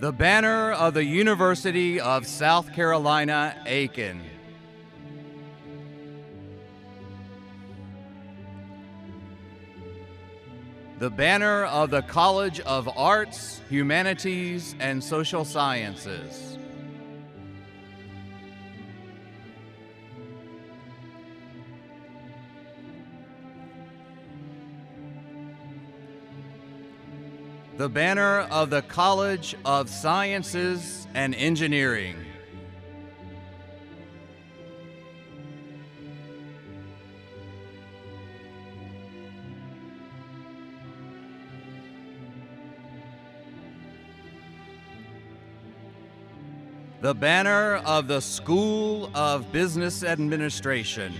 The banner of the University of South Carolina, Aiken. The banner of the College of Arts, Humanities, and Social Sciences. The banner of the College of Sciences and Engineering. The banner of the School of Business Administration.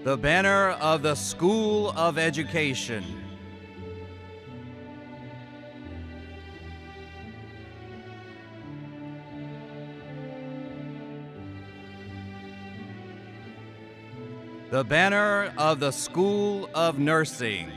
The banner of the School of Education. The banner of the School of Nursing.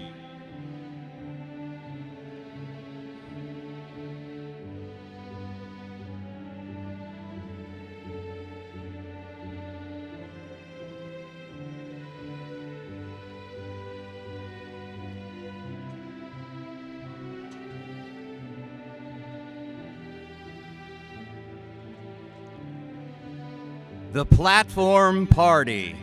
The Platform Party.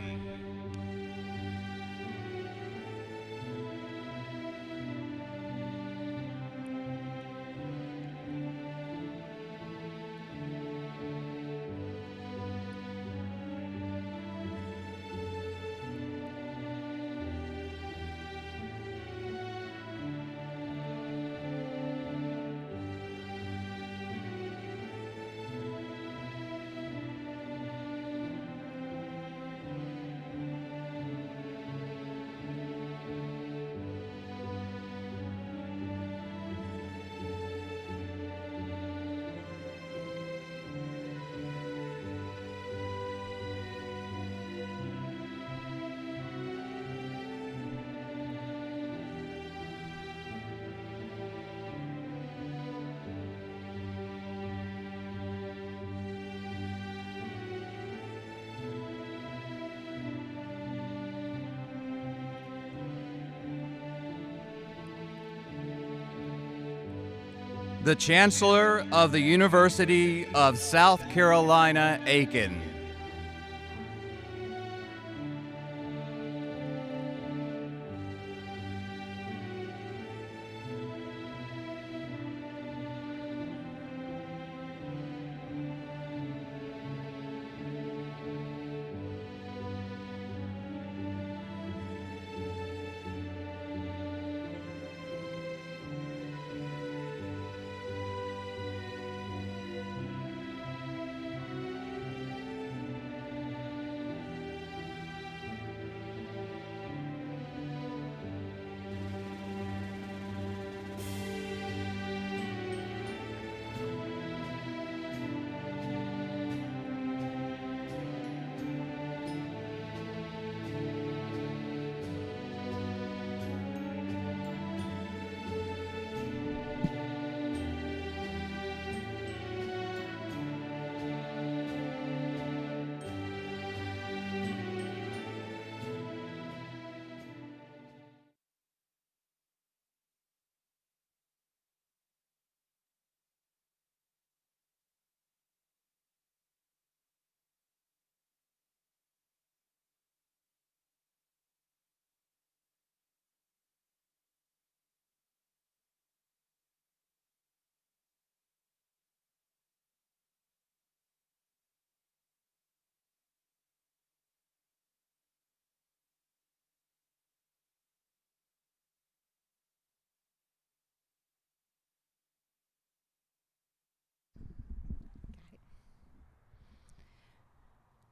The Chancellor of the University of South Carolina, Aiken.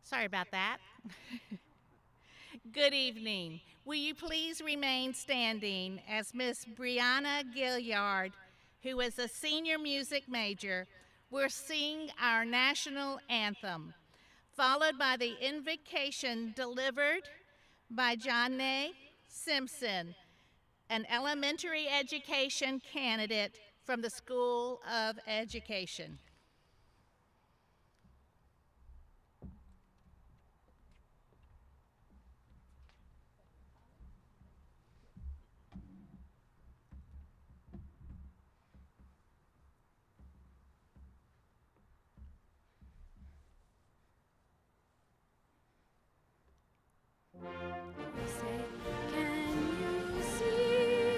Sorry about that. Good evening. Will you please remain standing as Miss Brianna Gilliard, who is a senior music major, will sing our national anthem. followed by the invocation delivered by Johnny Simpson, an elementary education candidate from the School of Education. Say, can you see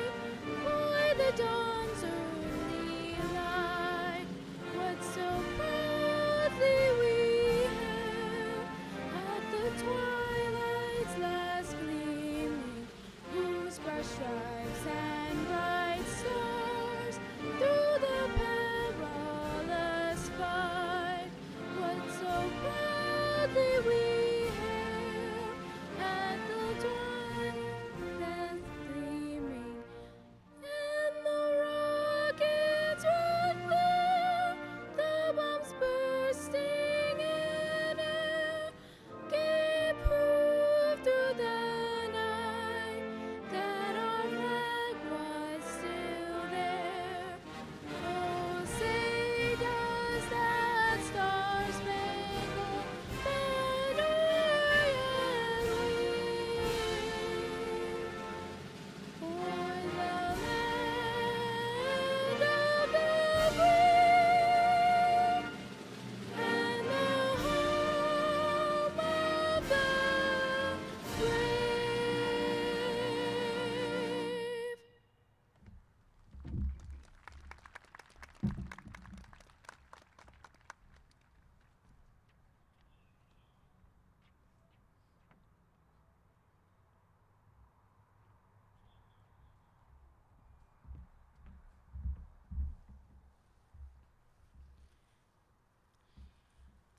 by the dawn's early light what so proudly we hailed at the twilight's last gleaming, whose bright stripes and bright stars through the perilous fight, what so proudly we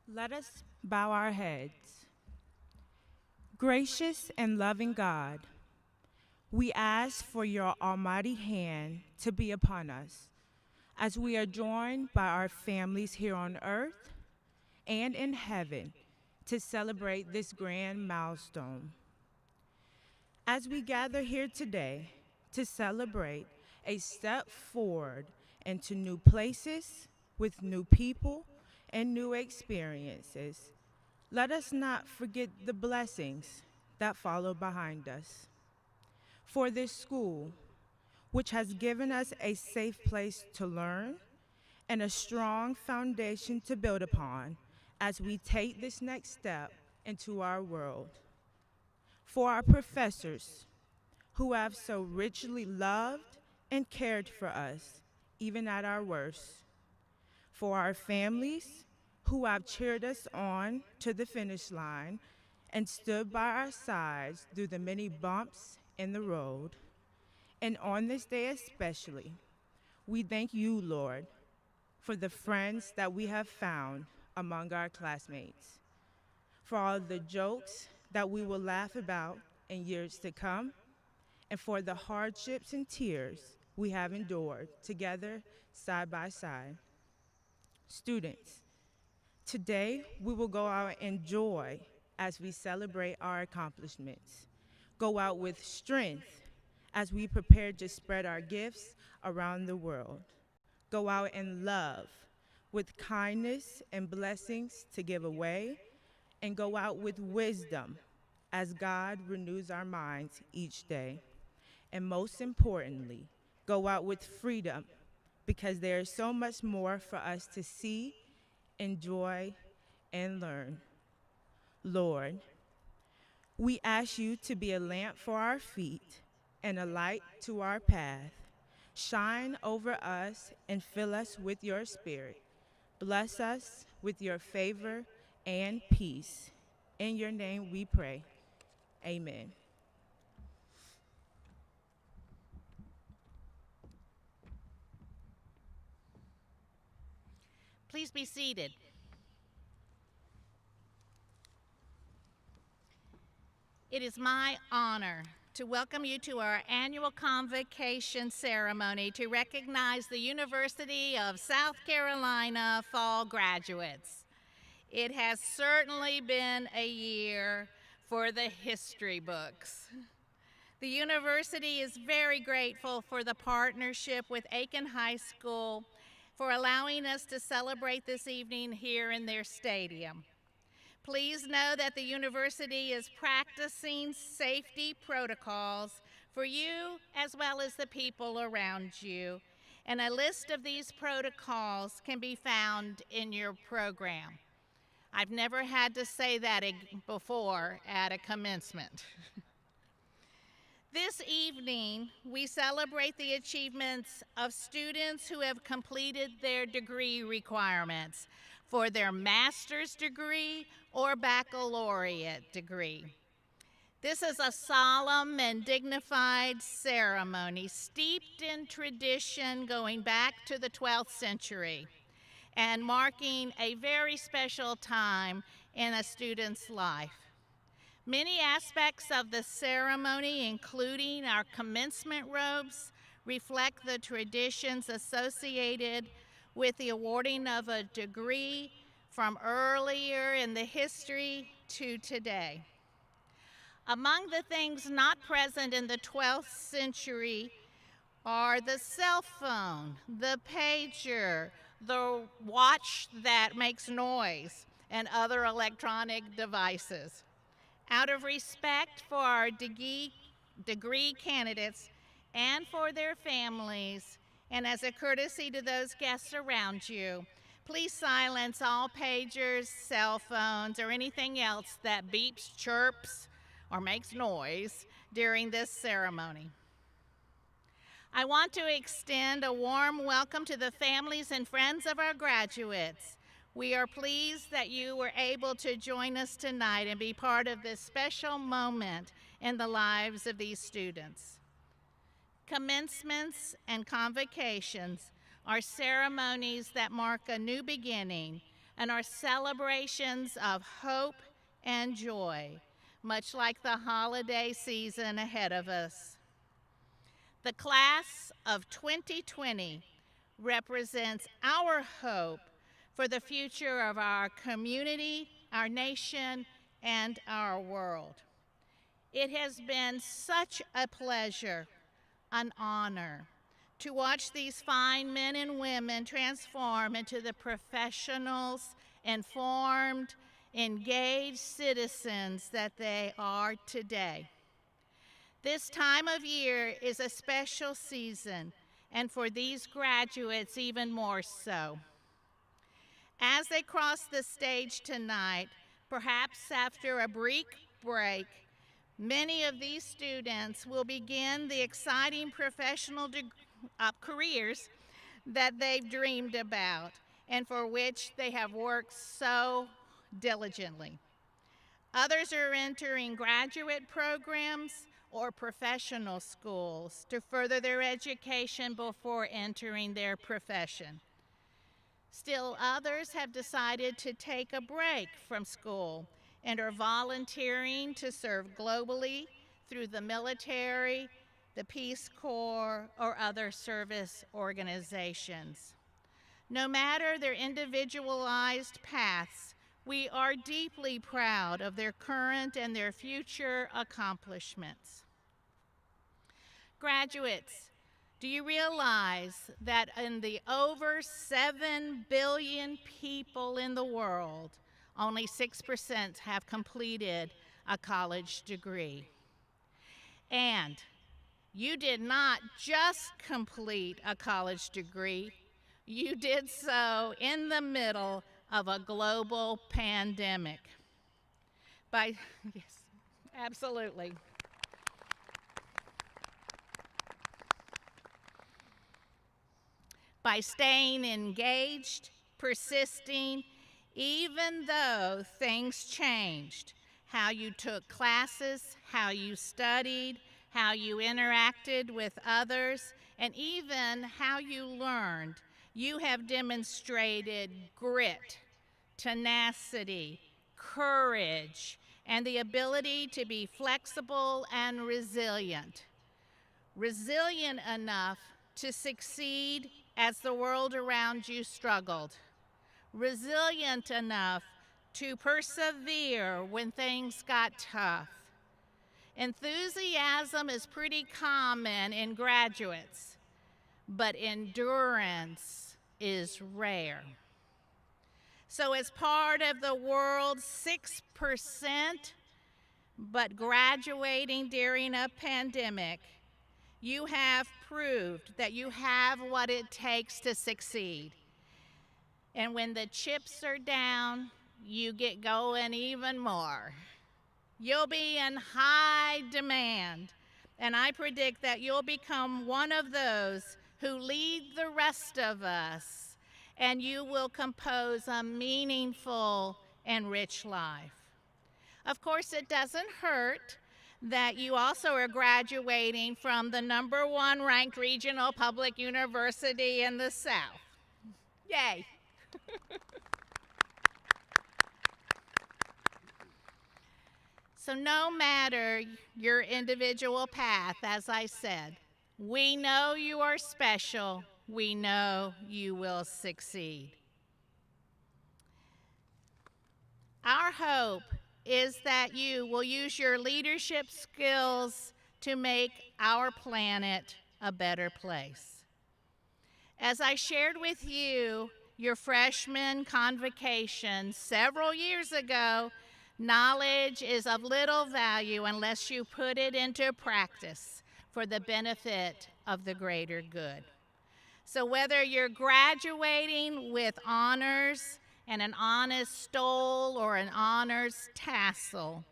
Let us bow our heads. Gracious and loving God, we ask for your almighty hand to be upon us as we are joined by our families here on earth and in heaven to celebrate this grand milestone. As we gather here today to celebrate a step forward into new places with new people and new experiences, let us not forget the blessings that follow behind us. For this school, which has given us a safe place to learn and a strong foundation to build upon as we take this next step into our world. For our professors, who have so richly loved and cared for us, even at our worst. For our families, who have cheered us on to the finish line and stood by our sides through the many bumps in the road. And on this day especially, we thank you, Lord, for the friends that we have found among our classmates, for all the jokes that we will laugh about in years to come, and for the hardships and tears we have endured together side by side. Students, today we will go out in joy as we celebrate our accomplishments. Go out with strength as we prepare to spread our gifts around the world. Go out in love with kindness and blessings to give away, and go out with wisdom as God renews our minds each day. And most importantly, go out with freedom, because there is so much more for us to see, enjoy, and learn. Lord, we ask you to be a lamp for our feet and a light to our path. Shine over us and fill us with your spirit. Bless us with your favor and peace. In your name we pray. Amen. Please be seated. It is my honor to welcome you to our annual Convocation ceremony to recognize the University of South Carolina fall graduates. It has certainly been a year for the history books. The university is very grateful for the partnership with Aiken High School for allowing us to celebrate this evening here in their stadium. Please know that the university is practicing safety protocols for you as well as the people around you, and a list of these protocols can be found in your program. I've never had to say that before at a commencement. This evening, we celebrate the achievements of students who have completed their degree requirements for their master's degree or baccalaureate degree. This is a solemn and dignified ceremony steeped in tradition going back to the 12th century and marking a very special time in a student's life. Many aspects of the ceremony, including our commencement robes, reflect the traditions associated with the awarding of a degree from earlier in the history to today. Among the things not present in the 12th century are the cell phone, the pager, the watch that makes noise, and other electronic devices. Out of respect for our degree candidates and for their families, and as a courtesy to those guests around you, please silence all pagers, cell phones, or anything else that beeps, chirps, or makes noise during this ceremony. I want to extend a warm welcome to the families and friends of our graduates. We are pleased that you were able to join us tonight and be part of this special moment in the lives of these students. Commencements and convocations are ceremonies that mark a new beginning and are celebrations of hope and joy, much like the holiday season ahead of us. The class of 2020 represents our hope for the future of our community, our nation, and our world. It has been such a pleasure, an honor, to watch these fine men and women transform into the professionals, informed, engaged citizens that they are today. This time of year is a special season, and for these graduates, even more so. As they cross the stage tonight, perhaps after a brief break, many of these students will begin the exciting professional careers that they've dreamed about and for which they have worked so diligently. Others are entering graduate programs or professional schools to further their education before entering their profession. Still others have decided to take a break from school and are volunteering to serve globally through the military, the Peace Corps, or other service organizations. No matter their individualized paths, we are deeply proud of their current and their future accomplishments. Graduates, do you realize that in the over 7 billion people in the world, only 6% have completed a college degree? And you did not just complete a college degree, you did so in the middle of a global pandemic. Yes, absolutely. By staying engaged, persisting, even though things changed, how you took classes, how you studied, how you interacted with others, and even how you learned, you have demonstrated grit, tenacity, courage, and the ability to be flexible and resilient. Resilient enough to succeed as the world around you struggled. Resilient enough to persevere when things got tough. Enthusiasm is pretty common in graduates, but endurance is rare. So as part of the world's 6%, but graduating during a pandemic, you have proved that you have what it takes to succeed. And when the chips are down, you get going even more. You'll be in high demand, and I predict that you'll become one of those who lead the rest of us, and you will compose a meaningful and rich life. Of course, it doesn't hurt that you also are graduating from the #1 ranked regional public university in the South. Yay! So no matter your individual path, as I said, we know you are special. We know you will succeed. Our hope is that you will use your leadership skills to make our planet a better place. As I shared with you your freshman convocation several years ago, knowledge is of little value unless you put it into practice for the benefit of the greater good. So whether you're graduating with honors and an honest stole or an honors tassel,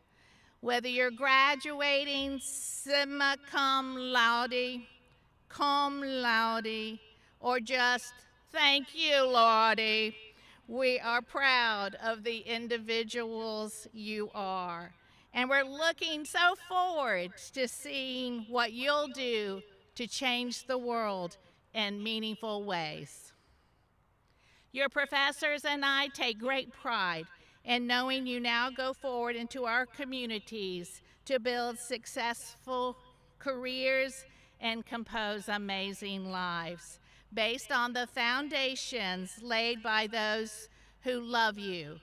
whether you're graduating summa cum laude, or just thank you, Lordy, we are proud of the individuals you are. And we're looking so forward to seeing what you'll do to change the world in meaningful ways. Your professors and I take great pride in knowing you now go forward into our communities to build successful careers and compose amazing lives based on the foundations laid by those who love you,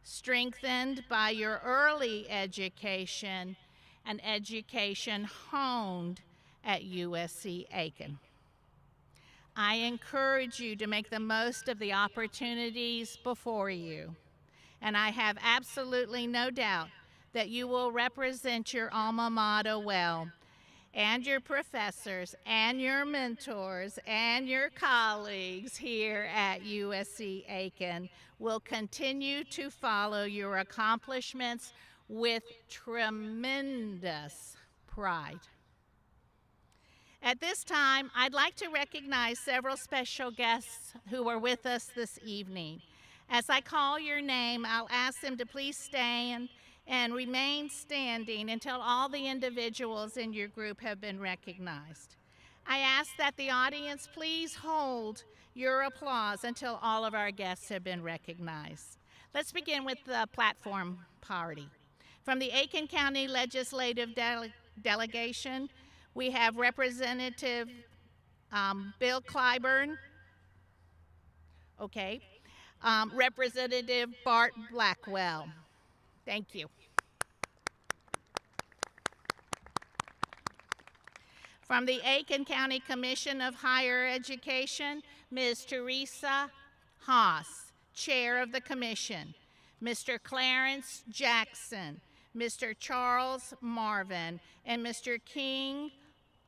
strengthened by your early education, and education honed at UofSC Aiken. I encourage you to make the most of the opportunities before you, and I have absolutely no doubt that you will represent your alma mater well, and your professors and your mentors and your colleagues here at UofSC Aiken will continue to follow your accomplishments with tremendous pride. At this time, I'd like to recognize several special guests who are with us this evening. As I call your name, I'll ask them to please stand and remain standing until all the individuals in your group have been recognized. I ask that the audience please hold your applause until all of our guests have been recognized. Let's begin with the platform party. From the Aiken County Legislative Delegation, we have Representative Bill Clyburn, Representative Bart Blackwell. Thank you. From the Aiken County Commission of Higher Education, Ms. Teresa Haas, Chair of the Commission, Mr. Clarence Jackson, Mr. Charles Marvin, and Mr. King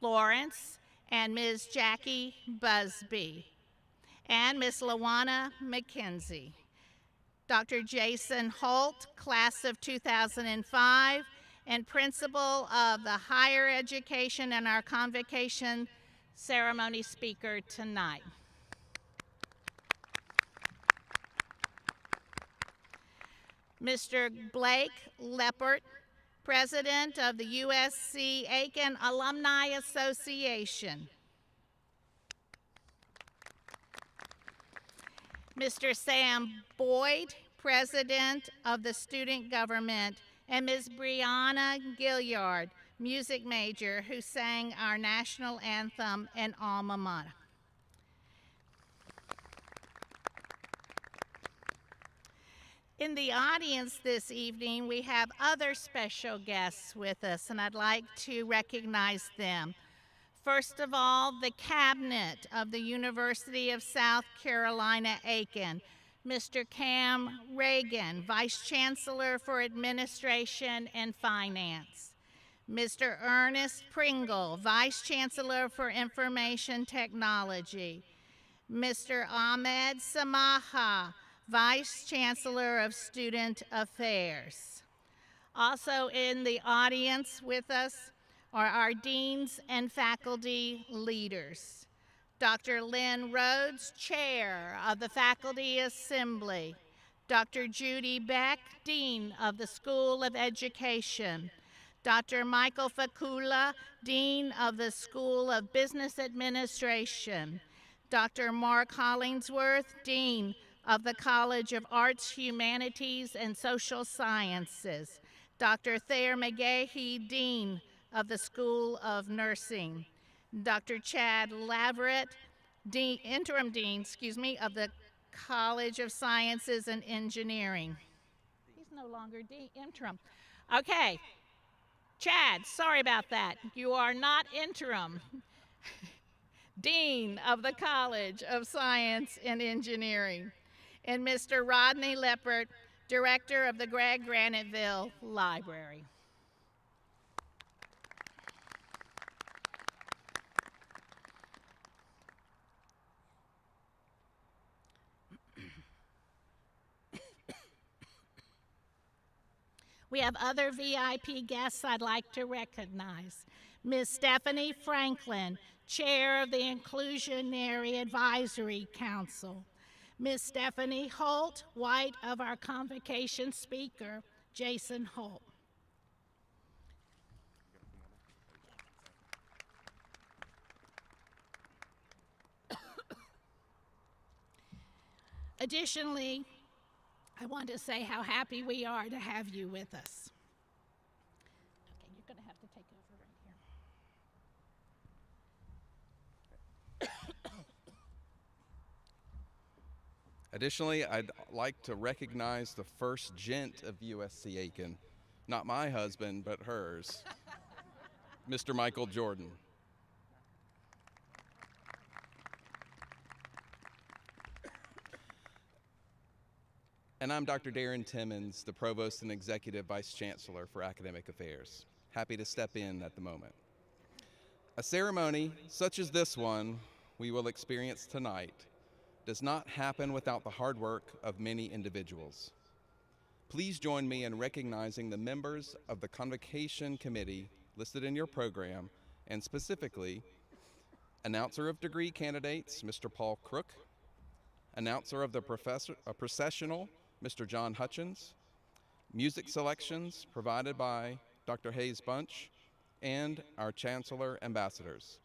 Lawrence, and Ms. Jackie Busby, and Ms. Lawana McKenzie. Dr. Jason Holt, class of 2005, and principal of the higher education and our convocation ceremony speaker tonight. Mr. Blake Leppert, president of the UofSC Aiken Alumni Association. Mr. Sam Boyd, president of the student government, and Ms. Brianna Gilliard, music major, who sang our national anthem and alma mater. In the audience this evening, we have other special guests with us, and I'd like to recognize them. First of all, the Cabinet of the University of South Carolina, Aiken, Mr. Cam Reagan, Vice Chancellor for Administration and Finance. Mr. Ernest Pringle, Vice Chancellor for Information Technology. Mr. Ahmed Samaha, Vice Chancellor of Student Affairs. Also in the audience with us are our deans and faculty leaders. Dr. Lynn Rhodes, Chair of the Faculty Assembly. Dr. Judy Beck, Dean of the School of Education. Dr. Michael Fakula, Dean of the School of Business Administration. Dr. Mark Hollingsworth, Dean of the College of Arts, Humanities, and Social Sciences. Dr. Thayer McGahee, Dean of the School of Nursing. Dr. Chad Laverett, Interim Dean, of the College of Sciences and Engineering. He's no longer interim. Okay, Chad, sorry about that. You are not interim. Dean of the College of Science and Engineering. And Mr. Rodney Leppert, Director of the Greg Graniteville Library. We have other VIP guests I'd like to recognize. Ms. Stephanie Franklin, Chair of the Inclusionary Advisory Council. Ms. Stephanie Holt, White of our Convocation speaker, Jason Holt. Additionally, I want to say how happy we are to have you with us. Okay, you're going to have to take over right here. Additionally, I'd like to recognize the first gent of UofSC Aiken. Not my husband, but hers. Mr. Michael Jordan. And I'm Dr. Darren Timmons, the Provost and Executive Vice Chancellor for Academic Affairs. Happy to step in at the moment. A ceremony such as this one we will experience tonight does not happen without the hard work of many individuals. Please join me in recognizing the members of the Convocation Committee listed in your program, and specifically, Announcer of Degree Candidates, Mr. Paul Crook, Announcer of the Processional, Mr. John Hutchins, music selections provided by Dr. Hayes Bunch, and our Chancellor Ambassadors.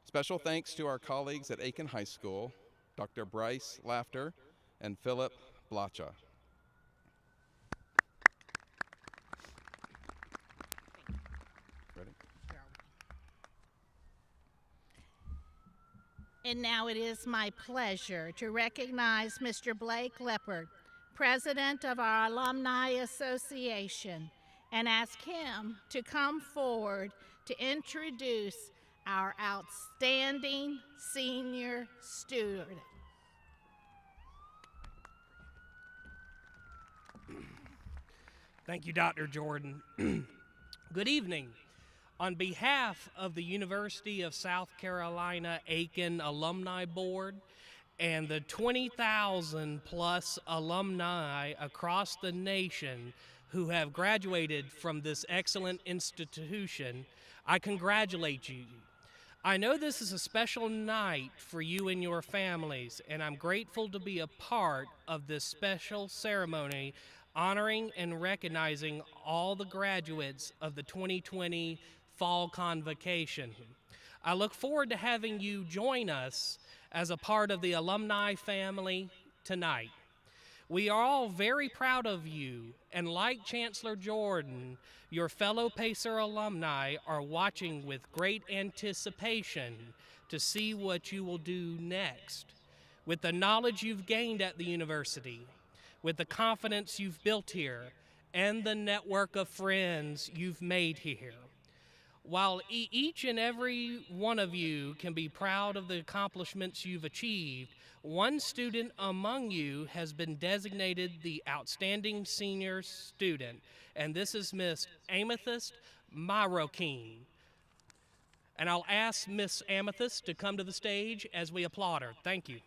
Special thanks to our colleagues at Aiken High School, Dr. Bryce Laughter and Philip Blacha. Ready? And now it is my pleasure to recognize Mr. Blake Leppert, President of our Alumni Association, and ask him to come forward to introduce our outstanding senior student. Thank you, Dr. Jordan. Good evening. On behalf of the University of South Carolina Aiken Alumni Board and the 20,000 plus alumni across the nation who have graduated from this excellent institution, I congratulate you. I know this is a special night for you and your families, and I'm grateful to be a part of this special ceremony honoring and recognizing all the graduates of the 2020 Fall Convocation. I look forward to having you join us as a part of the alumni family tonight. We are all very proud of you, and like Chancellor Jordan, your fellow Pacer alumni are watching with great anticipation to see what you will do next. With the knowledge you've gained at the university, with the confidence you've built here and the network of friends you've made here. While each and every one of you can be proud of the accomplishments you've achieved, one student among you has been designated the Outstanding Senior Student, and this is Miss Amethyst Marroquin. And I'll ask Miss Amethyst to come to the stage as we applaud her. Thank you.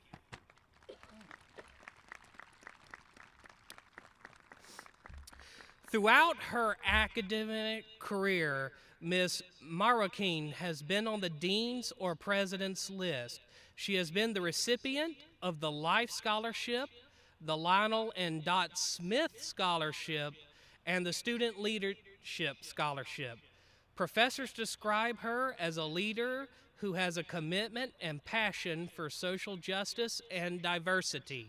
Throughout her academic career, Ms. Marroquin has been on the Dean's or President's list. She has been the recipient of the Life Scholarship, the Lionel and Dot Smith Scholarship, and the Student Leadership Scholarship. Professors describe her as a leader who has a commitment and passion for social justice and diversity.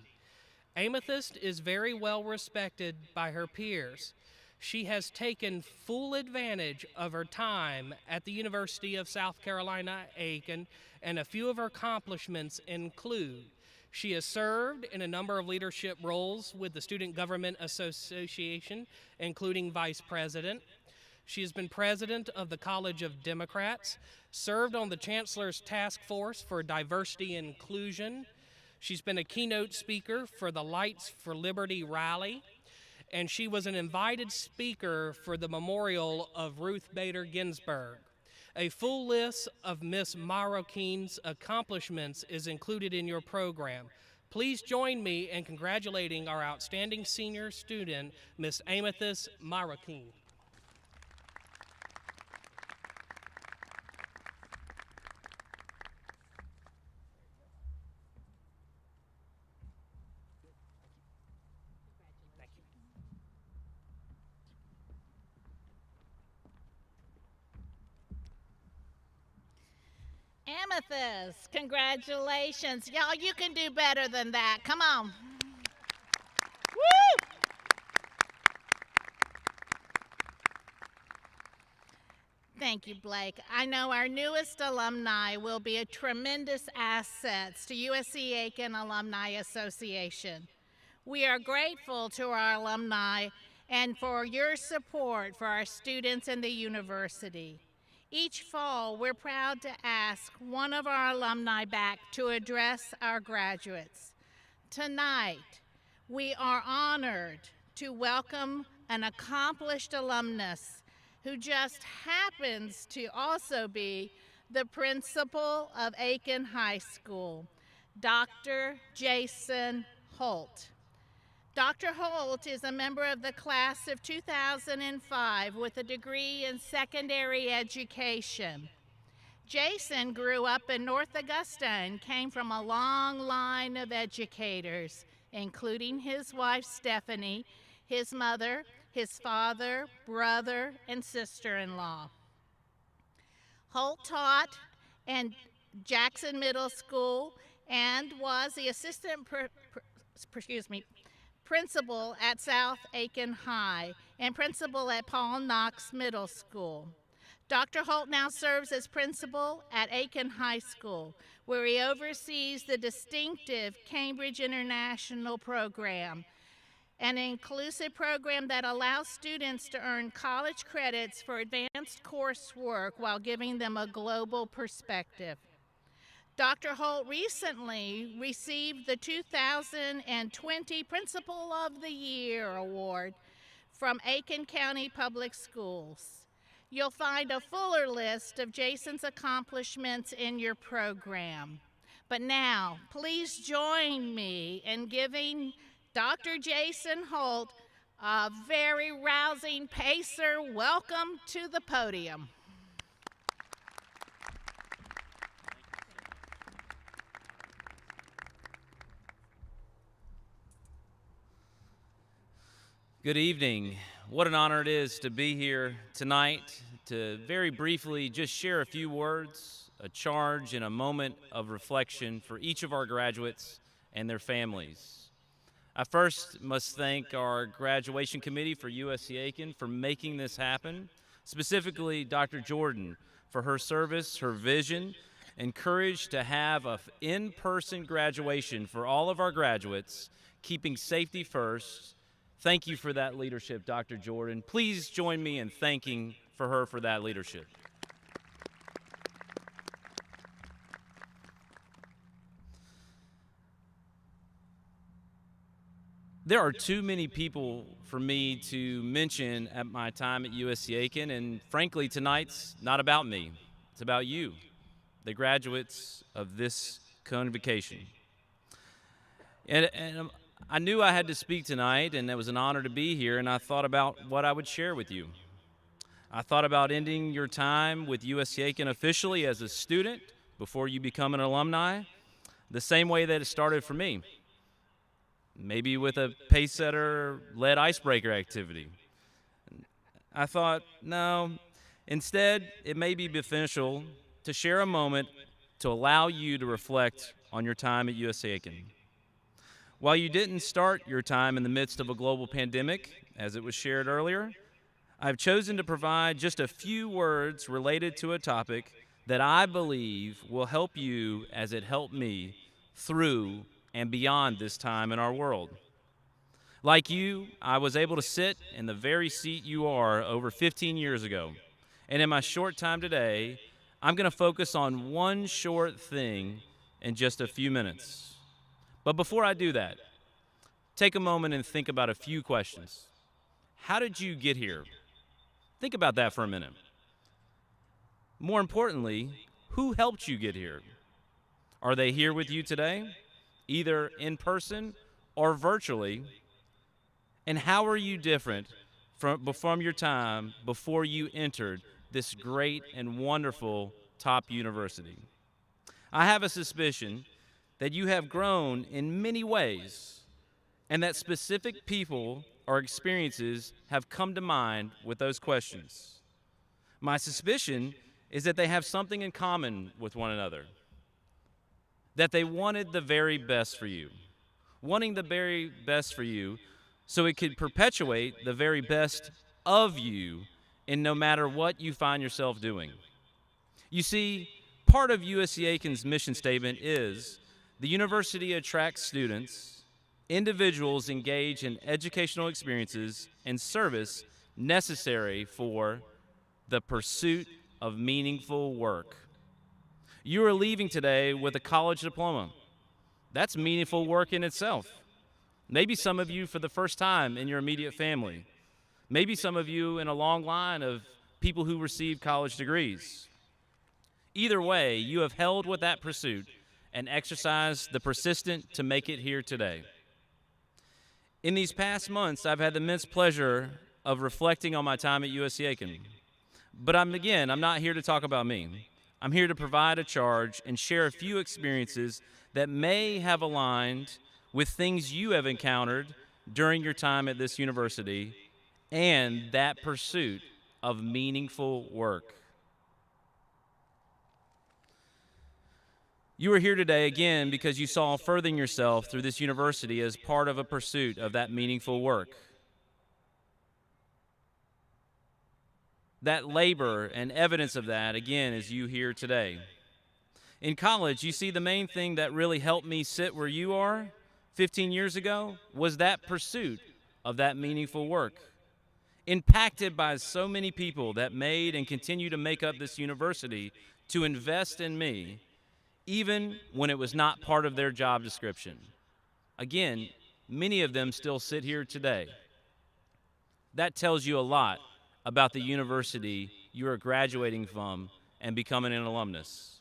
Amethyst is very well respected by her peers. She has taken full advantage of her time at the University of South Carolina, Aiken, and a few of her accomplishments include: she has served in a number of leadership roles with the Student Government Association, including vice president. She has been president of the College of Democrats, served on the Chancellor's Task Force for Diversity and Inclusion. She's been a keynote speaker for the Lights for Liberty rally, and she was an invited speaker for the memorial of Ruth Bader Ginsburg. A full list of Ms. Marroquin's accomplishments is included in your program. Please join me in congratulating our outstanding senior student, Ms. Amethyst Marroquin. Amethyst, congratulations. Y'all, you can do better than that. Come on. Woo! Thank you, Blake. I know our newest alumni will be a tremendous asset to UofSC Aiken Alumni Association. We are grateful to our alumni and for your support for our students and the university. Each fall, we're proud to ask one of our alumni back to address our graduates. Tonight, we are honored to welcome an accomplished alumnus who just happens to also be the principal of Aiken High School, Dr. Jason Holt. Dr. Holt is a member of the class of 2005 with a degree in secondary education. Jason grew up in North Augusta and came from a long line of educators, including his wife Stephanie, his mother, his father, brother, and sister-in-law. Holt taught in Jackson Middle School and was the assistant principal at South Aiken High and principal at Paul Knox Middle School. Dr. Holt now serves as principal at Aiken High School, where he oversees the distinctive Cambridge International program, an inclusive program that allows students to earn college credits for advanced coursework while giving them a global perspective. Dr. Holt recently received the 2020 Principal of the Year Award from Aiken County Public Schools. You'll find a fuller list of Jason's accomplishments in your program. But now, please join me in giving Dr. Jason Holt a very rousing pacer welcome to the podium. Good evening. What an honor it is to be here tonight to very briefly just share a few words, a charge, and a moment of reflection for each of our graduates and their families. I first must thank our graduation committee for UofSC Aiken for making this happen, specifically Dr. Jordan for her service, her vision, and courage to have an in-person graduation for all of our graduates, keeping safety first. Thank you for that leadership, Dr. Jordan. Please join me in thanking for her for that leadership. There are too many people for me to mention at my time at UofSC Aiken, and frankly, tonight's not about me. It's about you, the graduates of this convocation. And I knew I had to speak tonight, and it was an honor to be here, and I thought about what I would share with you. I thought about ending your time with UofSC Aiken officially as a student before you become an alumni, the same way that it started for me. Maybe with a pace-setter-led icebreaker activity. I thought, no, instead, it may be beneficial to share a moment to allow you to reflect on your time at UofSC Aiken. While you didn't start your time in the midst of a global pandemic, as it was shared earlier, I've chosen to provide just a few words related to a topic that I believe will help you as it helped me through and beyond this time in our world. Like you, I was able to sit in the very seat you are over 15 years ago. And in my short time today, I'm going to focus on one short thing in just a few minutes. But before I do that, take a moment and think about a few questions. How did you get here? Think about that for a minute. More importantly, who helped you get here? Are they here with you today, either in person or virtually? And how are you different from your time before you entered this great and wonderful top university? I have a suspicion that you have grown in many ways, and that specific people or experiences have come to mind with those questions. My suspicion is that they have something in common with one another, that they wanted the very best for you, wanting the very best for you so it could perpetuate the very best of you in no matter what you find yourself doing. You see, part of UofSC Aiken's mission statement is the university attracts students, individuals engage in educational experiences and service necessary for the pursuit of meaningful work. You are leaving today with a college diploma. That's meaningful work in itself. Maybe some of you for the first time in your immediate family. Maybe some of you in a long line of people who received college degrees. Either way, you have held with that pursuit and exercised the persistence to make it here today. In these past months, I've had the immense pleasure of reflecting on my time at UofSC Aiken. But I'm not here to talk about me. I'm here to provide a charge and share a few experiences that may have aligned with things you have encountered during your time at this university and that pursuit of meaningful work. You are here today again because you saw furthering yourself through this university as part of a pursuit of that meaningful work. That labor and evidence of that, again, is you here today. In college, you see the main thing that really helped me sit where you are 15 years ago was that pursuit of that meaningful work. Impacted by so many people that made and continue to make up this university to invest in me, even when it was not part of their job description. Again, many of them still sit here today. That tells you a lot about the university you are graduating from and becoming an alumnus.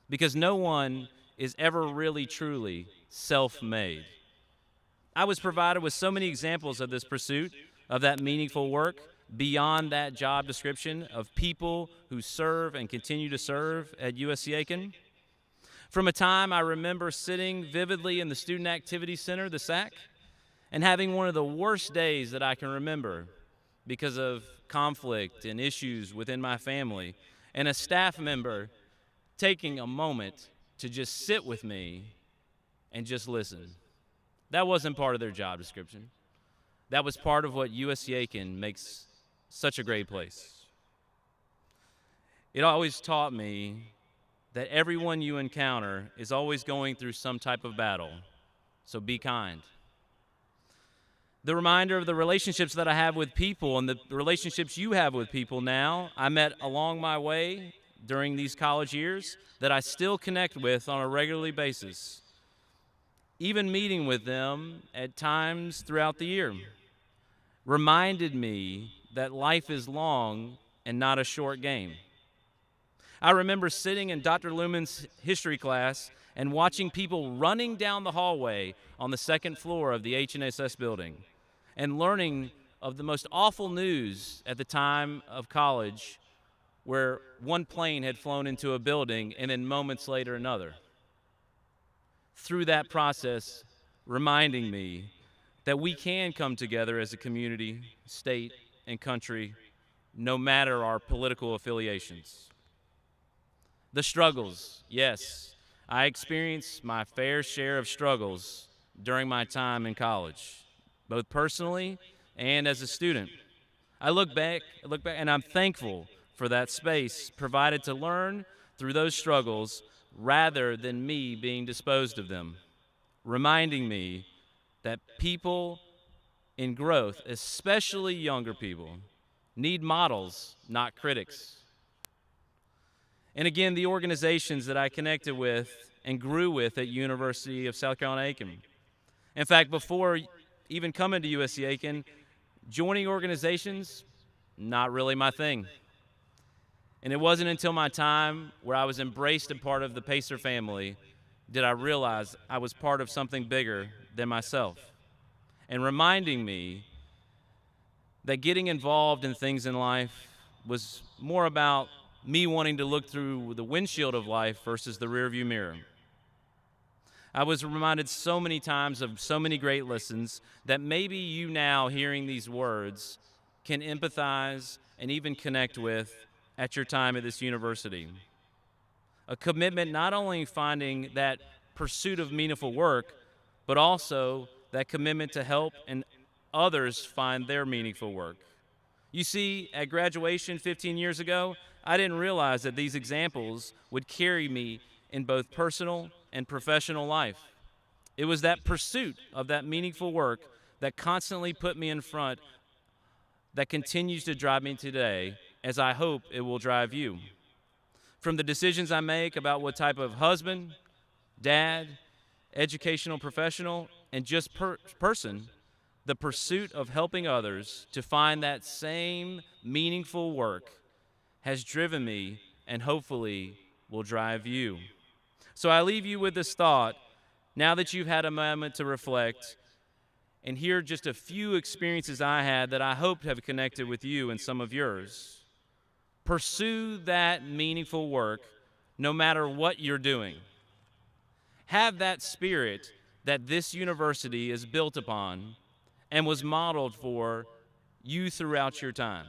Because no one is ever really truly self-made. I was provided with so many examples of this pursuit, of that meaningful work, beyond that job description of people who serve and continue to serve at UofSC Aiken. From a time I remember sitting vividly in the Student Activity Center, the SAC, and having one of the worst days that I can remember because of conflict and issues within my family, and a staff member taking a moment to just sit with me and just listen. That wasn't part of their job description. That was part of what UofSC Aiken makes such a great place. It always taught me that everyone you encounter is always going through some type of battle. so be kind. The reminder of the relationships that I have with people and the relationships you have with people now, I met along my way during these college years that I still connect with on a regular basis, even meeting with them at times throughout the year, reminded me that life is long and not a short game. I remember sitting in Dr. Lumen's history class and watching people running down the hallway on the second floor of the HNSS building and learning of the most awful news at the time of college, where one plane had flown into a building and then moments later another. Through that process, reminding me that we can come together as a community, state, and country, no matter our political affiliations. The struggles, yes, I experienced my fair share of struggles during my time in college, both personally and as a student. I look back, and I'm thankful for that space provided to learn through those struggles rather than me being disposed of them, reminding me that people in growth, especially younger people, need models, not critics. And again, the organizations that I connected with and grew with at University of South Carolina Aiken. In fact, before even coming to USC Aiken, joining organizations, not really my thing. And it wasn't until my time where I was embraced and part of the Pacer family did I realize I was part of something bigger than myself, and reminding me that getting involved in things in life was more about me wanting to look through the windshield of life versus the rearview mirror. I was reminded so many times of so many great lessons that maybe you now, hearing these words, can empathize and even connect with at your time at this university. A commitment not only finding that pursuit of meaningful work, but also that commitment to help and others find their meaningful work. You see, at graduation 15 years ago, I didn't realize that these examples would carry me in both personal and professional life. It was that pursuit of that meaningful work that constantly put me in front, that continues to drive me today, as I hope it will drive you. From the decisions I make about what type of husband, dad, educational professional, and just person, the pursuit of helping others to find that same meaningful work has driven me and hopefully will drive you. So I leave you with this thought, now that you've had a moment to reflect and hear just a few experiences I had that I hope have connected with you and some of yours. Pursue that meaningful work no matter what you're doing. Have that spirit that this university is built upon and was modeled for you throughout your time.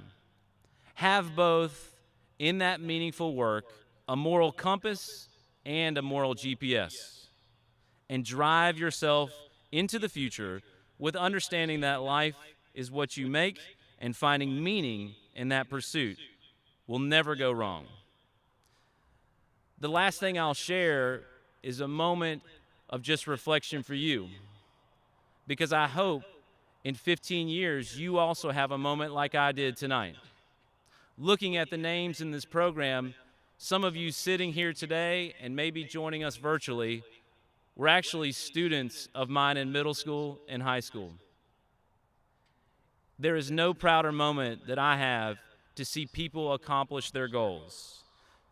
Have both in that meaningful work a moral compass and a moral GPS, and drive yourself into the future with understanding that life is what you make, and finding meaning in that pursuit will never go wrong. The last thing I'll share is a moment of just reflection for you, because I hope in 15 years you also have a moment like I did tonight. Looking at the names in this program, some of you sitting here today and maybe joining us virtually were actually students of mine in middle school and high school. There is no prouder moment that I have to see people accomplish their goals.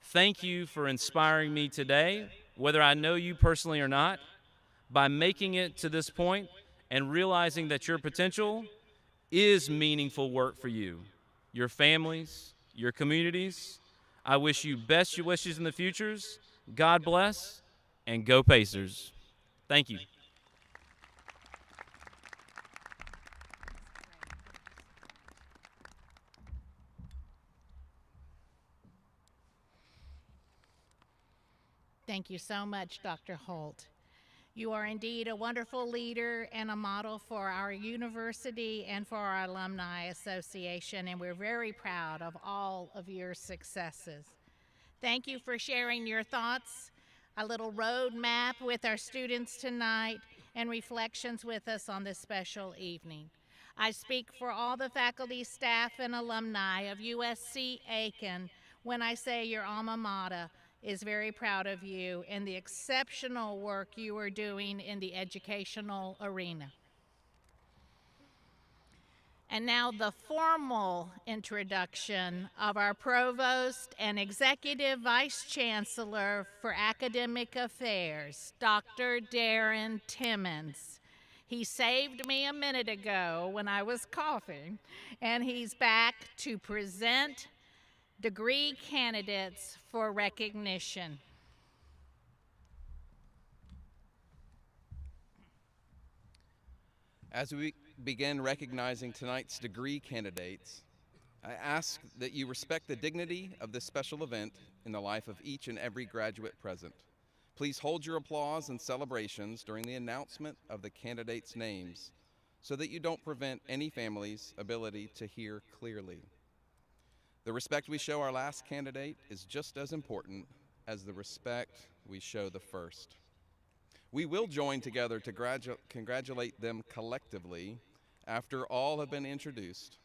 Thank you for inspiring me today, whether I know you personally or not, by making it to this point and realizing that your potential is meaningful work for you, your families, your communities. I wish you best wishes in the futures. God bless, and go Pacers. Thank you. Thank you so much, Dr. Holt. You are indeed a wonderful leader and a model for our university and for our Alumni Association, and we're very proud of all of your successes. Thank you for sharing your thoughts, a little road map with our students tonight, and reflections with us on this special evening. I speak for all the faculty, staff, and alumni of USC Aiken when I say your alma mater is very proud of you and the exceptional work you are doing in the educational arena. And now the formal introduction of our Provost and Executive Vice Chancellor for Academic Affairs, Dr. Darren Timmons. He saved me a minute ago when I was coughing, and he's back to present degree candidates for recognition. As we begin recognizing tonight's degree candidates, I ask that you respect the dignity of this special event in the life of each and every graduate present. Please hold your applause and celebrations during the announcement of the candidates' names so that you don't prevent any family's ability to hear clearly. The respect we show our last candidate is just as important as the respect we show the first. We will join together to congratulate them collectively after all have been introduced,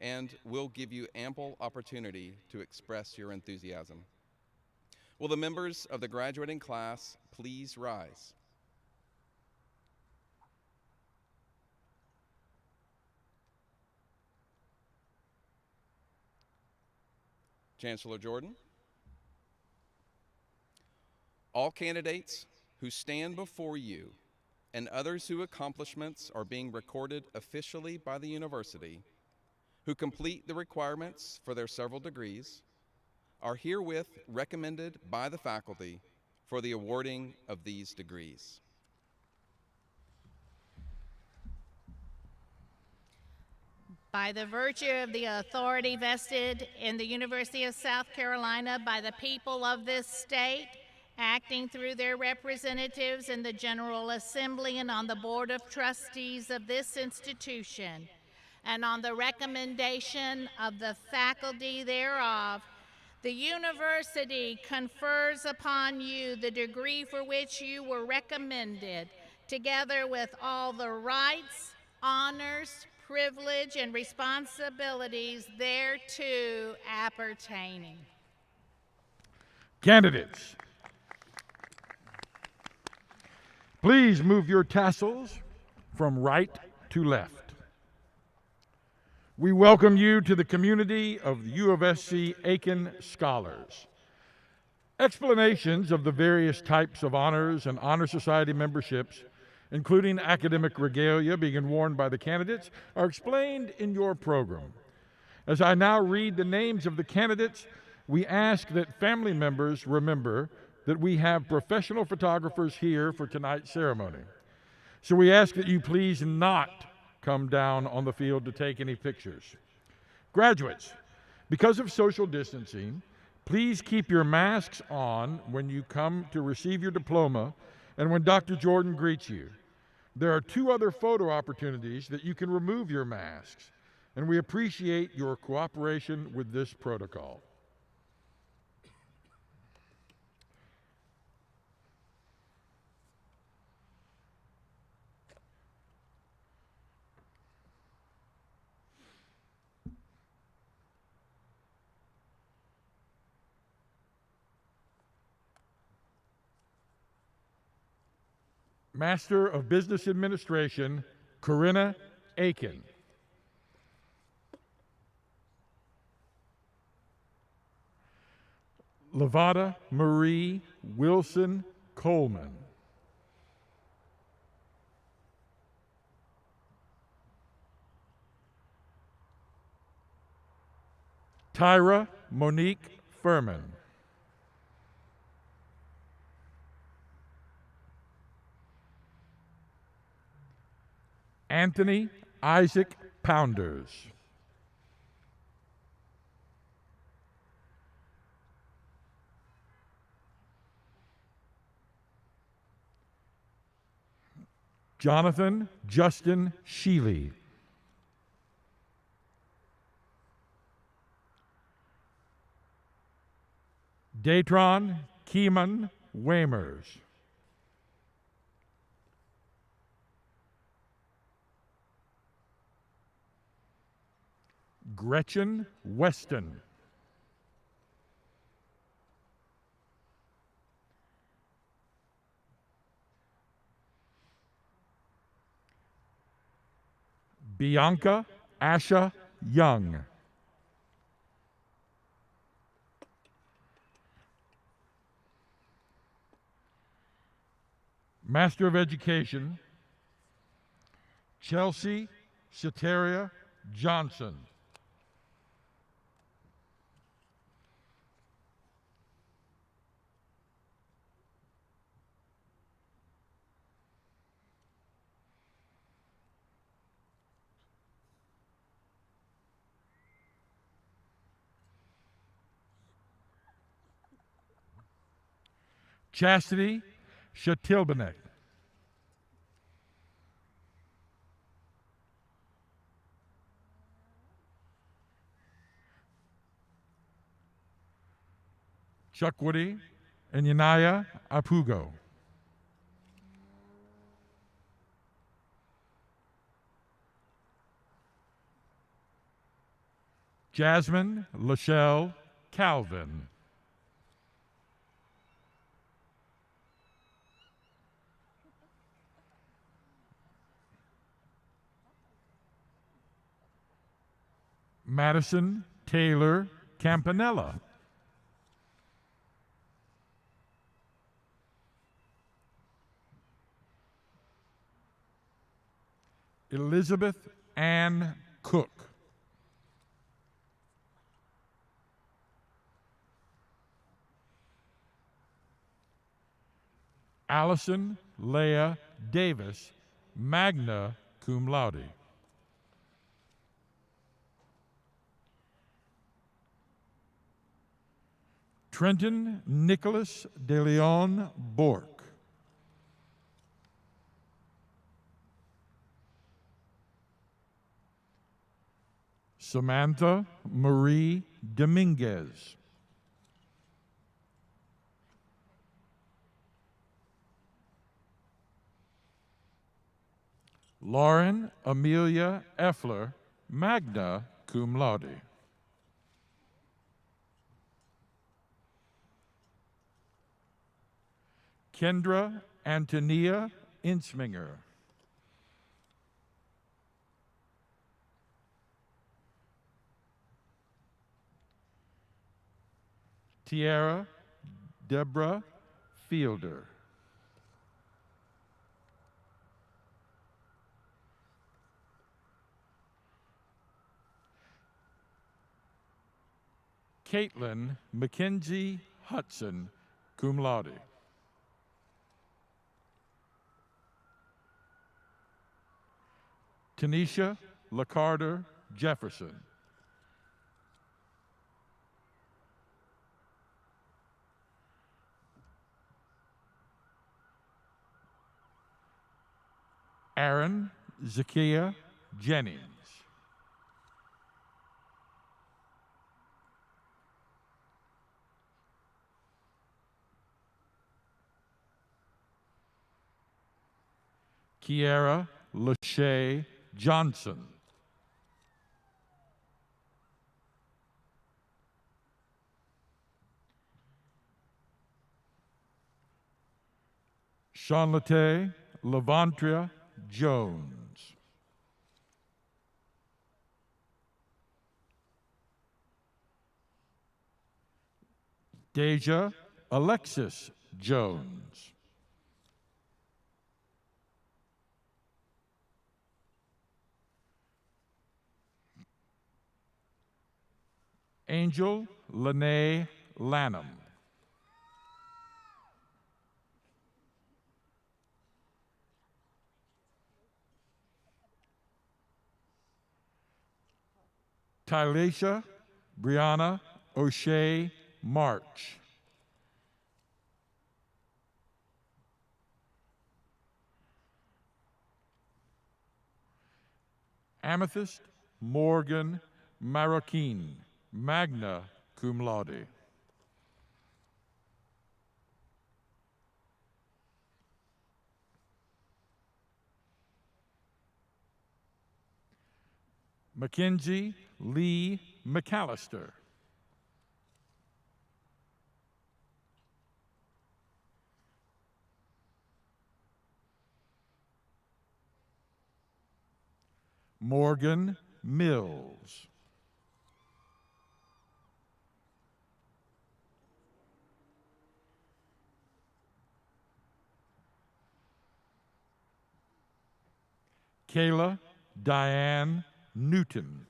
and we'll give you ample opportunity to express your enthusiasm. Will the members of the graduating class please rise? Chancellor Jordan. All candidates who stand before you and others whose accomplishments are being recorded officially by the university, who complete the requirements for their several degrees, are herewith recommended by the faculty for the awarding of these degrees. By the virtue of the authority vested in the University of South Carolina by the people of this state, acting through their representatives in the General Assembly and on the Board of Trustees of this institution, and on the recommendation of the faculty thereof, the university confers upon you the degree for which you were recommended, together with all the rights, honors, privilege, and responsibilities thereto appertaining. Candidates, please move your tassels from right to left. We welcome you to the community of the UofSC Aiken Scholars. Explanations of the various types of honors and honor society memberships, including academic regalia being worn by the candidates, are explained in your program. As I now read the names of the candidates, we ask that family members remember that we have professional photographers here for tonight's ceremony. So we ask that you please not come down on the field to take any pictures. Graduates, because of social distancing, please keep your masks on when you come to receive your diploma and when Dr. Jordan greets you. There are 2 other photo opportunities that you can remove your masks, and we appreciate your cooperation with this protocol. Master of Business Administration, Corinna Aiken. Lavada Marie Wilson Coleman. Tyra Monique Furman. Anthony Isaac Pounders. Jonathan Justin Sheely. Datron Keeman Wamers. Gretchen Weston. Bianca Asha Young. Master of Education, Chelsea Shateria Johnson. Chastity Shatilbanek. Chukwudi and Yanaya Apugo. Jasmine Lachelle Calvin. Madison Taylor Campanella. Elizabeth Ann Cook. Allison Leah Davis, magna cum laude. Trenton Nicholas de Leon Bork. Samantha Marie Dominguez. Lauren Amelia Effler, magna cum laude. Kendra Antonia Insminger. Tiara Deborah Fielder. Caitlin Mackenzie Hudson, cum laude. Tanisha LaCarter Jefferson. Aaron Zakia Jennings. Kiara Lachey Johnson. Charlotte Lavantria Jones. Deja Alexis Jones. Angel Lene Lanham. Tylasha Brianna O'Shea March. Amethyst Morgan Marroquin, magna cum laude. Mackenzie Lee McAllister. Morgan Mills. Kayla Diane Newton.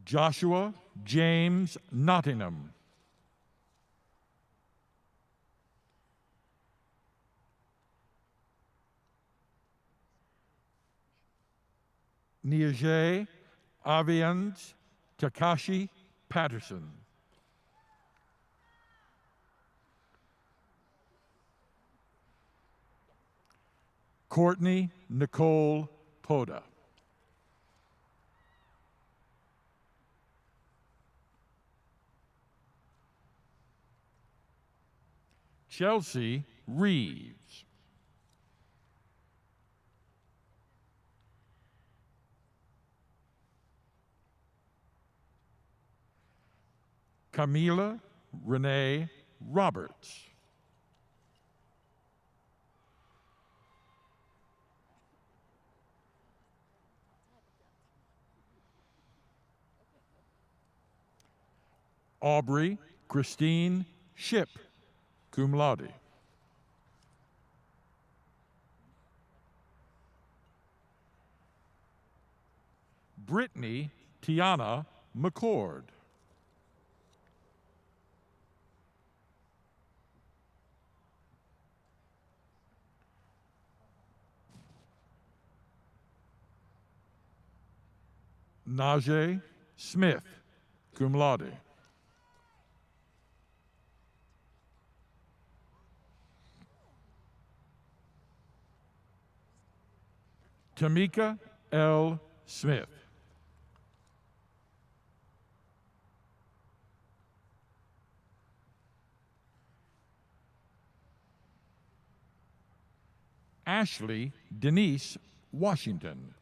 Joshua James Nottingham. Niaje Avians Takashi Patterson. Courtney Nicole Poda. Chelsea Reeves. Camila Renee Roberts. Aubrey Christine Ship, cum laude. Brittany Tiana McCord. Najee Smith, cum laude. Tamika L. Smith. Ashley Denise Washington.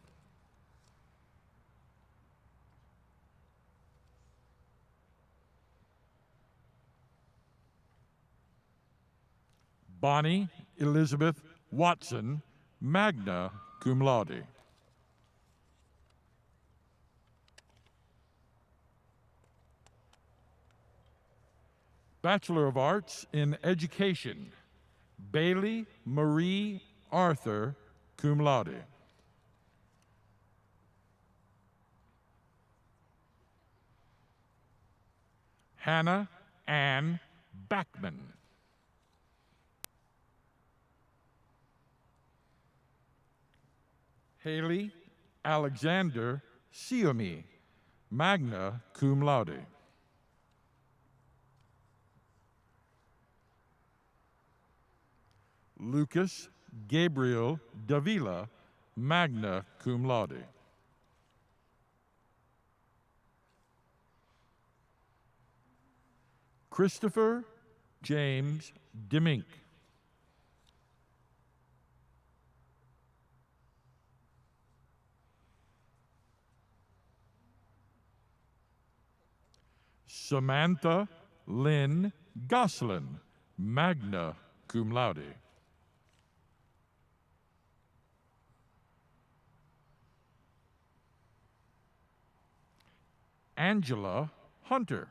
Bonnie Elizabeth Watson, magna cum laude. Bachelor of Arts in Education, Bailey Marie Arthur, cum laude. Hannah Ann Backman. Haley Alexander Siomi, magna cum laude. Lucas Gabriel Davila, magna cum laude. Christopher James Demink. Samantha Lynn Goslin, magna cum laude. Angela Hunter.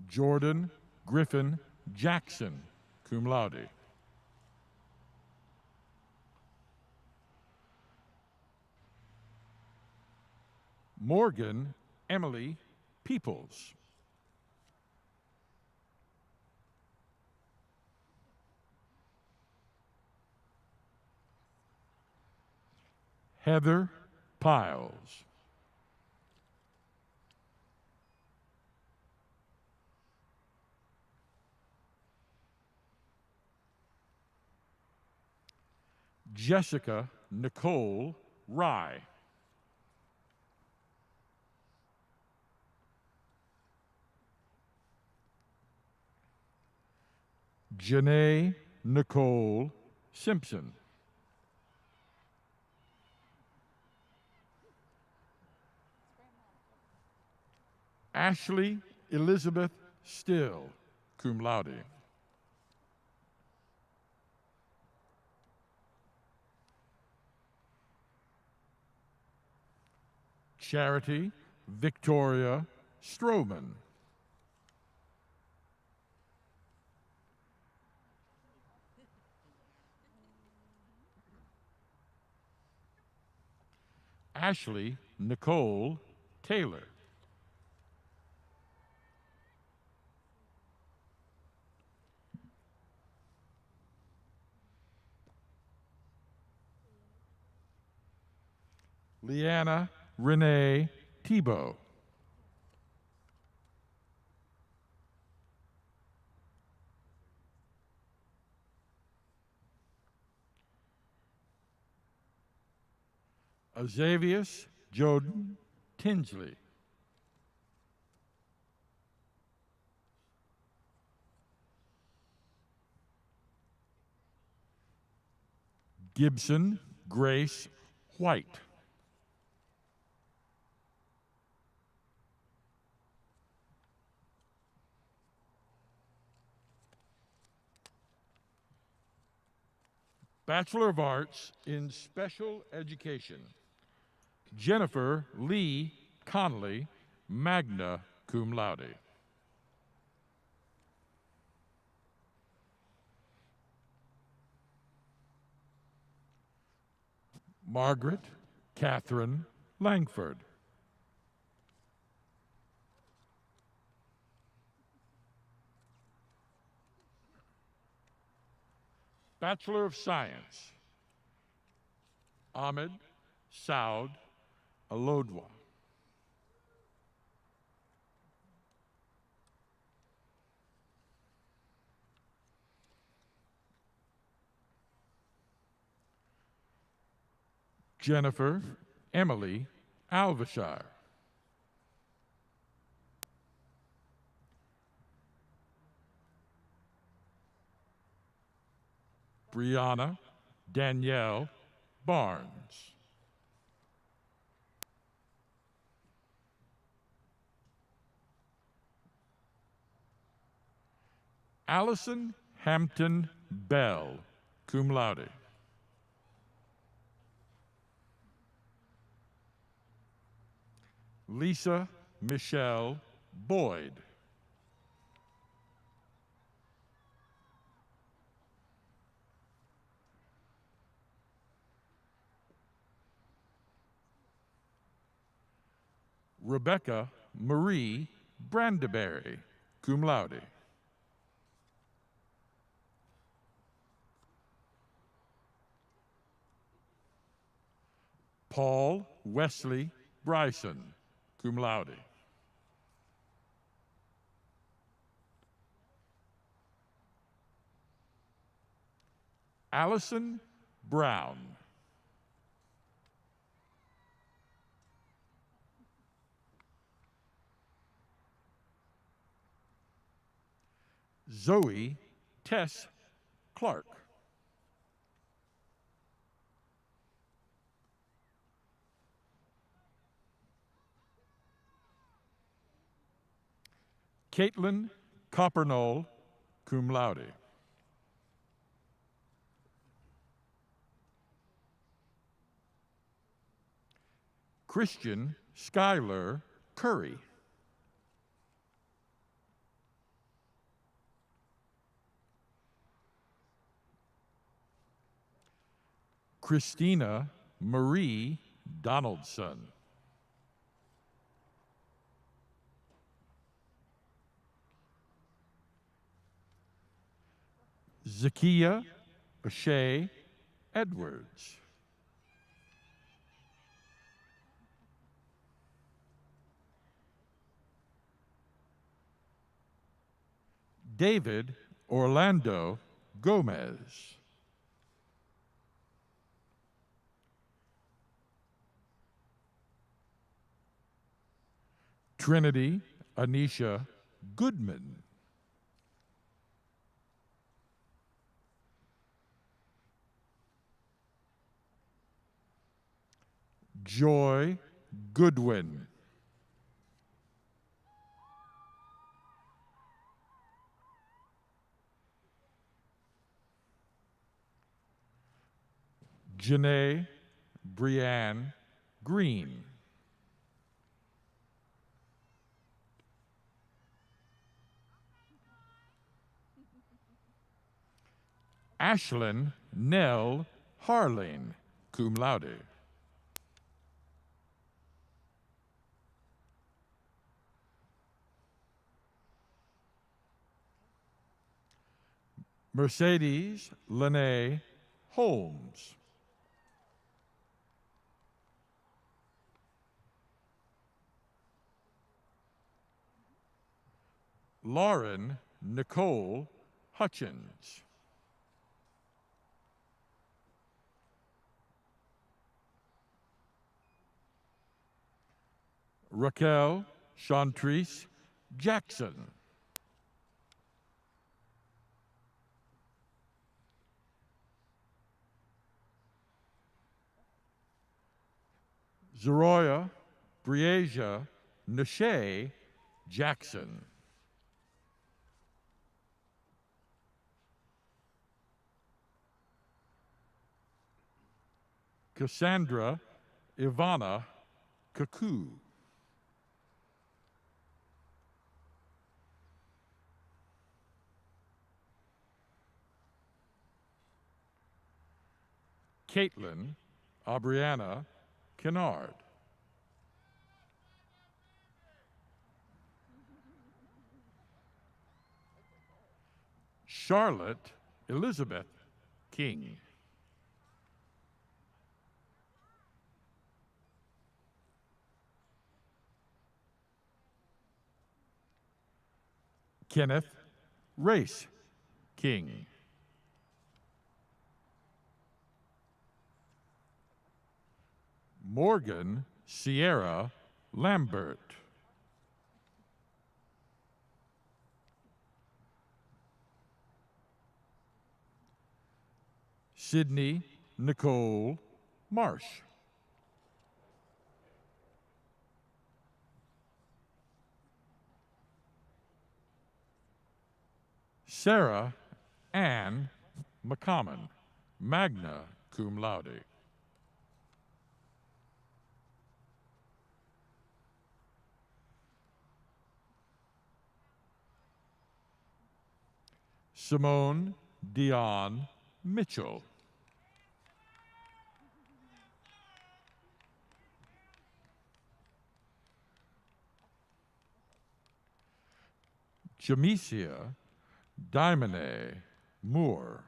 Jordan Griffin Jackson, cum laude. Morgan Emily Peoples. Heather Piles. Jessica Nicole Rye. Janae Nicole Simpson. Ashley Elizabeth Still, cum laude. Charity Victoria Stroman. Ashley Nicole Taylor. Leanna Renee Tebow. Azavius Joden Tinsley. Gibson Grace White. Bachelor of Arts in Special Education, Jennifer Lee Connolly, magna cum laude. Margaret Catherine Langford. Bachelor of Science, Ahmed Saud Alodwa. Jennifer Emily Alvashire. Brianna Danielle Barnes. Allison Hampton Bell, cum laude. Lisa Michelle Boyd. Rebecca Marie Brandeberry, cum laude. Paul Wesley Bryson, cum laude. Allison Brown. Zoe Tess Clark. Caitlin Coppernoll, cum laude. Christian Schuyler Curry. Christina Marie Donaldson. Zakiya O'Shea Edwards. David Orlando Gomez. Trinity Anisha Goodman. Joy Goodwin. Janae Brianne Green. Ashlyn Nell Harling, cum laude. Mercedes Lene Holmes. Lauren Nicole Hutchins. Raquel Chantrice Jackson. Zeroya Briasia Nashe Jackson. Cassandra Ivana Kaku. Caitlin Aubriana Kennard. Charlotte Elizabeth King. Kenneth Race King. Morgan Sierra Lambert. Sydney Nicole Marsh. Sarah Ann McCommon, magna cum laude. Simone Dion Mitchell. Jamesia Daimone Moore.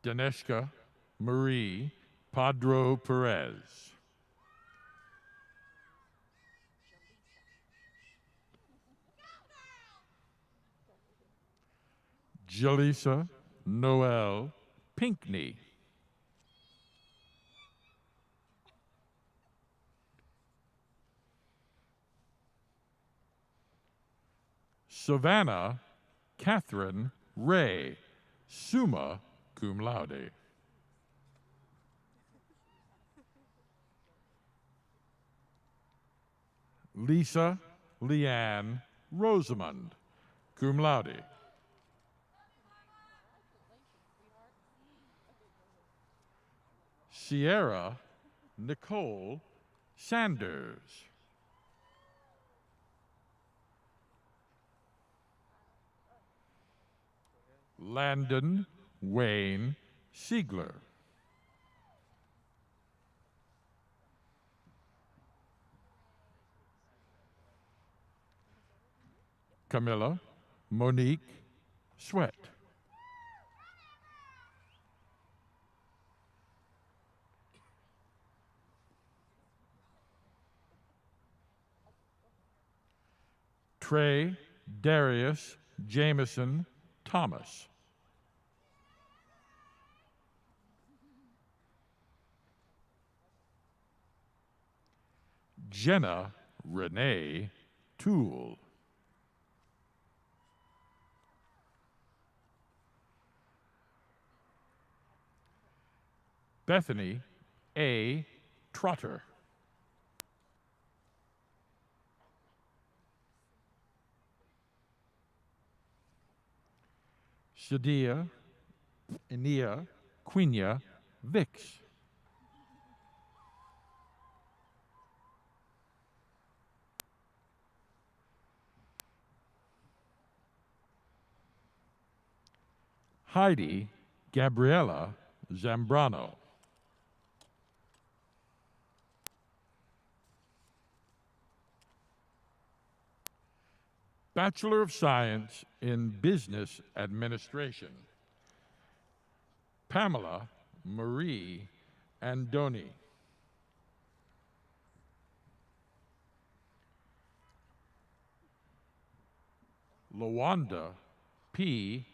Daneshka Marie Padro Perez. Jaleesa Noel Pinkney. Savannah Catherine Ray, summa cum laude. Lisa Leanne Rosamond, cum laude. Sierra Nicole Sanders. Landon Wayne Siegler. Camilla Monique Sweat. Trey Darius Jameson Thomas. Jenna Renee Toole. Bethany A. Trotter. Shadia Enia Quina Vicks. Heidi Gabriela Zambrano. Bachelor of Science in Business Administration, Pamela Marie Andoni. Lawanda P.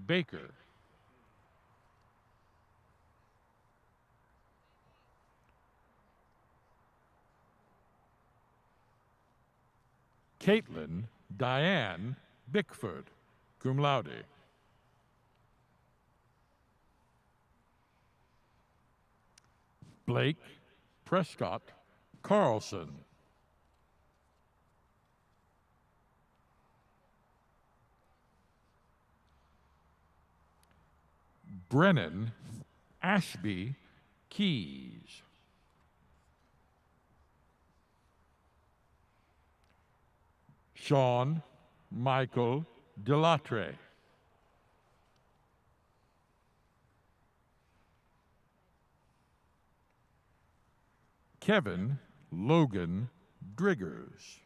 Baker. Caitlin Diane Bickford, cum laude. Blake Prescott Carlson. Brennan Ashby Keys. Sean Michael Delatre. Kevin Logan Driggers.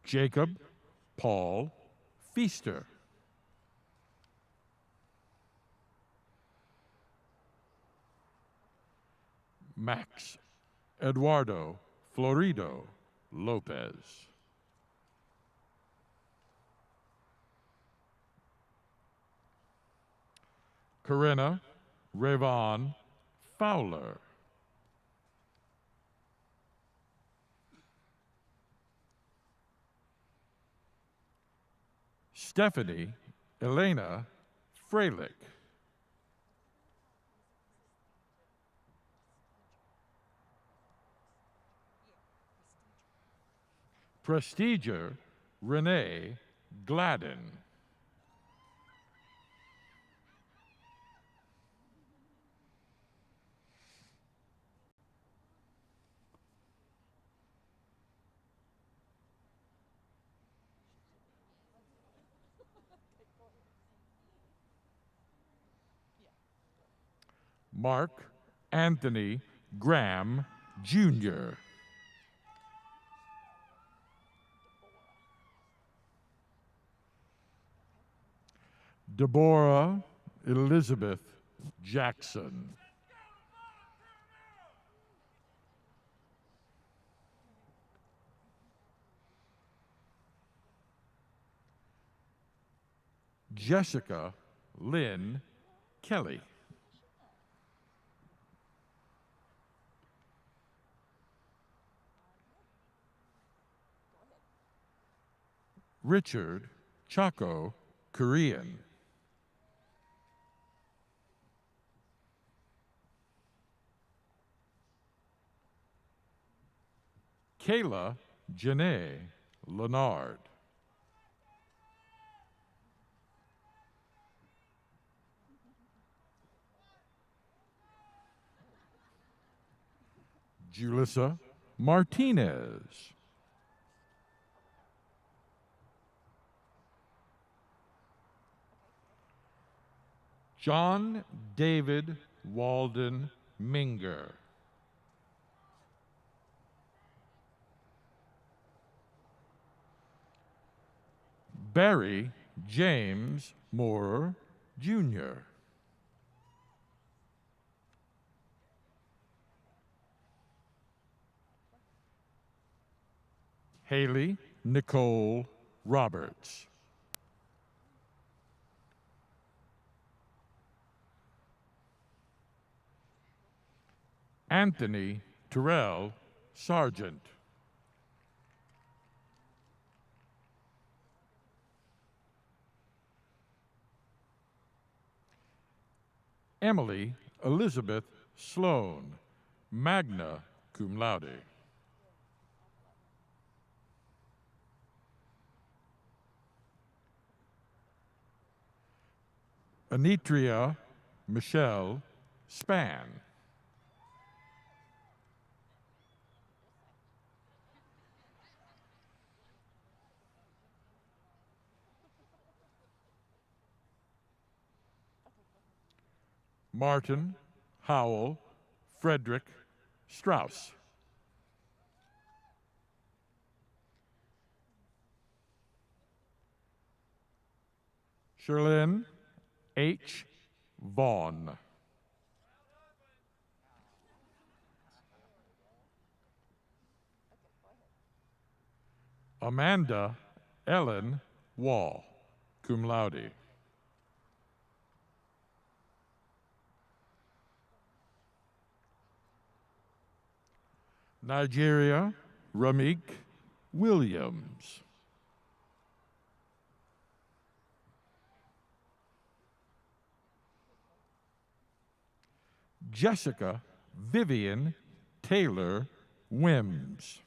Jacob Paul Feaster. Max Eduardo Florido Lopez. Corinna Rayvon Fowler. Stephanie Elena Freilich. Prestiger Renee Gladden. Mark Anthony Graham, Jr. Deborah Elizabeth Jackson. Jessica Lynn Kelly. Richard Chaco Korean. Kayla Janae Leonard. Julissa Martinez. John David Walden Minger. Barry James Moore, Jr. Haley Nicole Roberts. Anthony Terrell Sargent. Emily Elizabeth Sloan, magna cum laude. Anitria Michelle Span. Martin Howell Frederick Strauss. Sherlyn H. Vaughn. Amanda Ellen Wall, cum laude. Nigeria Ramik Williams. Jessica Vivian Taylor Wims.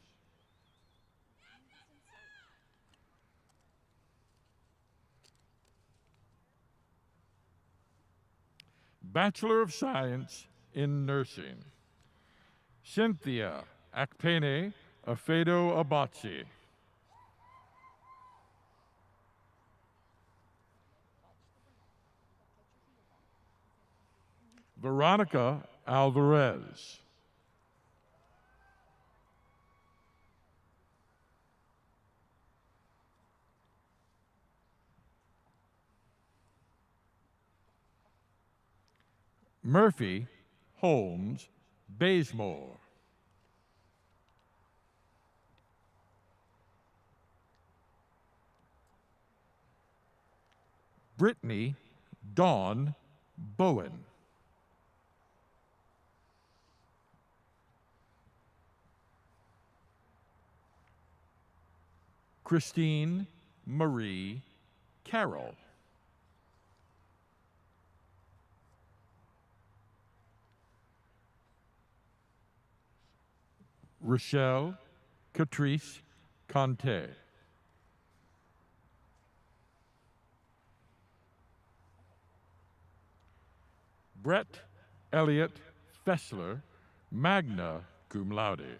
Bachelor of Science in Nursing, Cynthia Akpene Afedo Abatsi. Veronica Alvarez. Murphy Holmes Bazemore. Brittany Dawn Bowen. Christine Marie Carroll. Rochelle Catrice Conte. Brett Elliott Fessler, magna cum laude.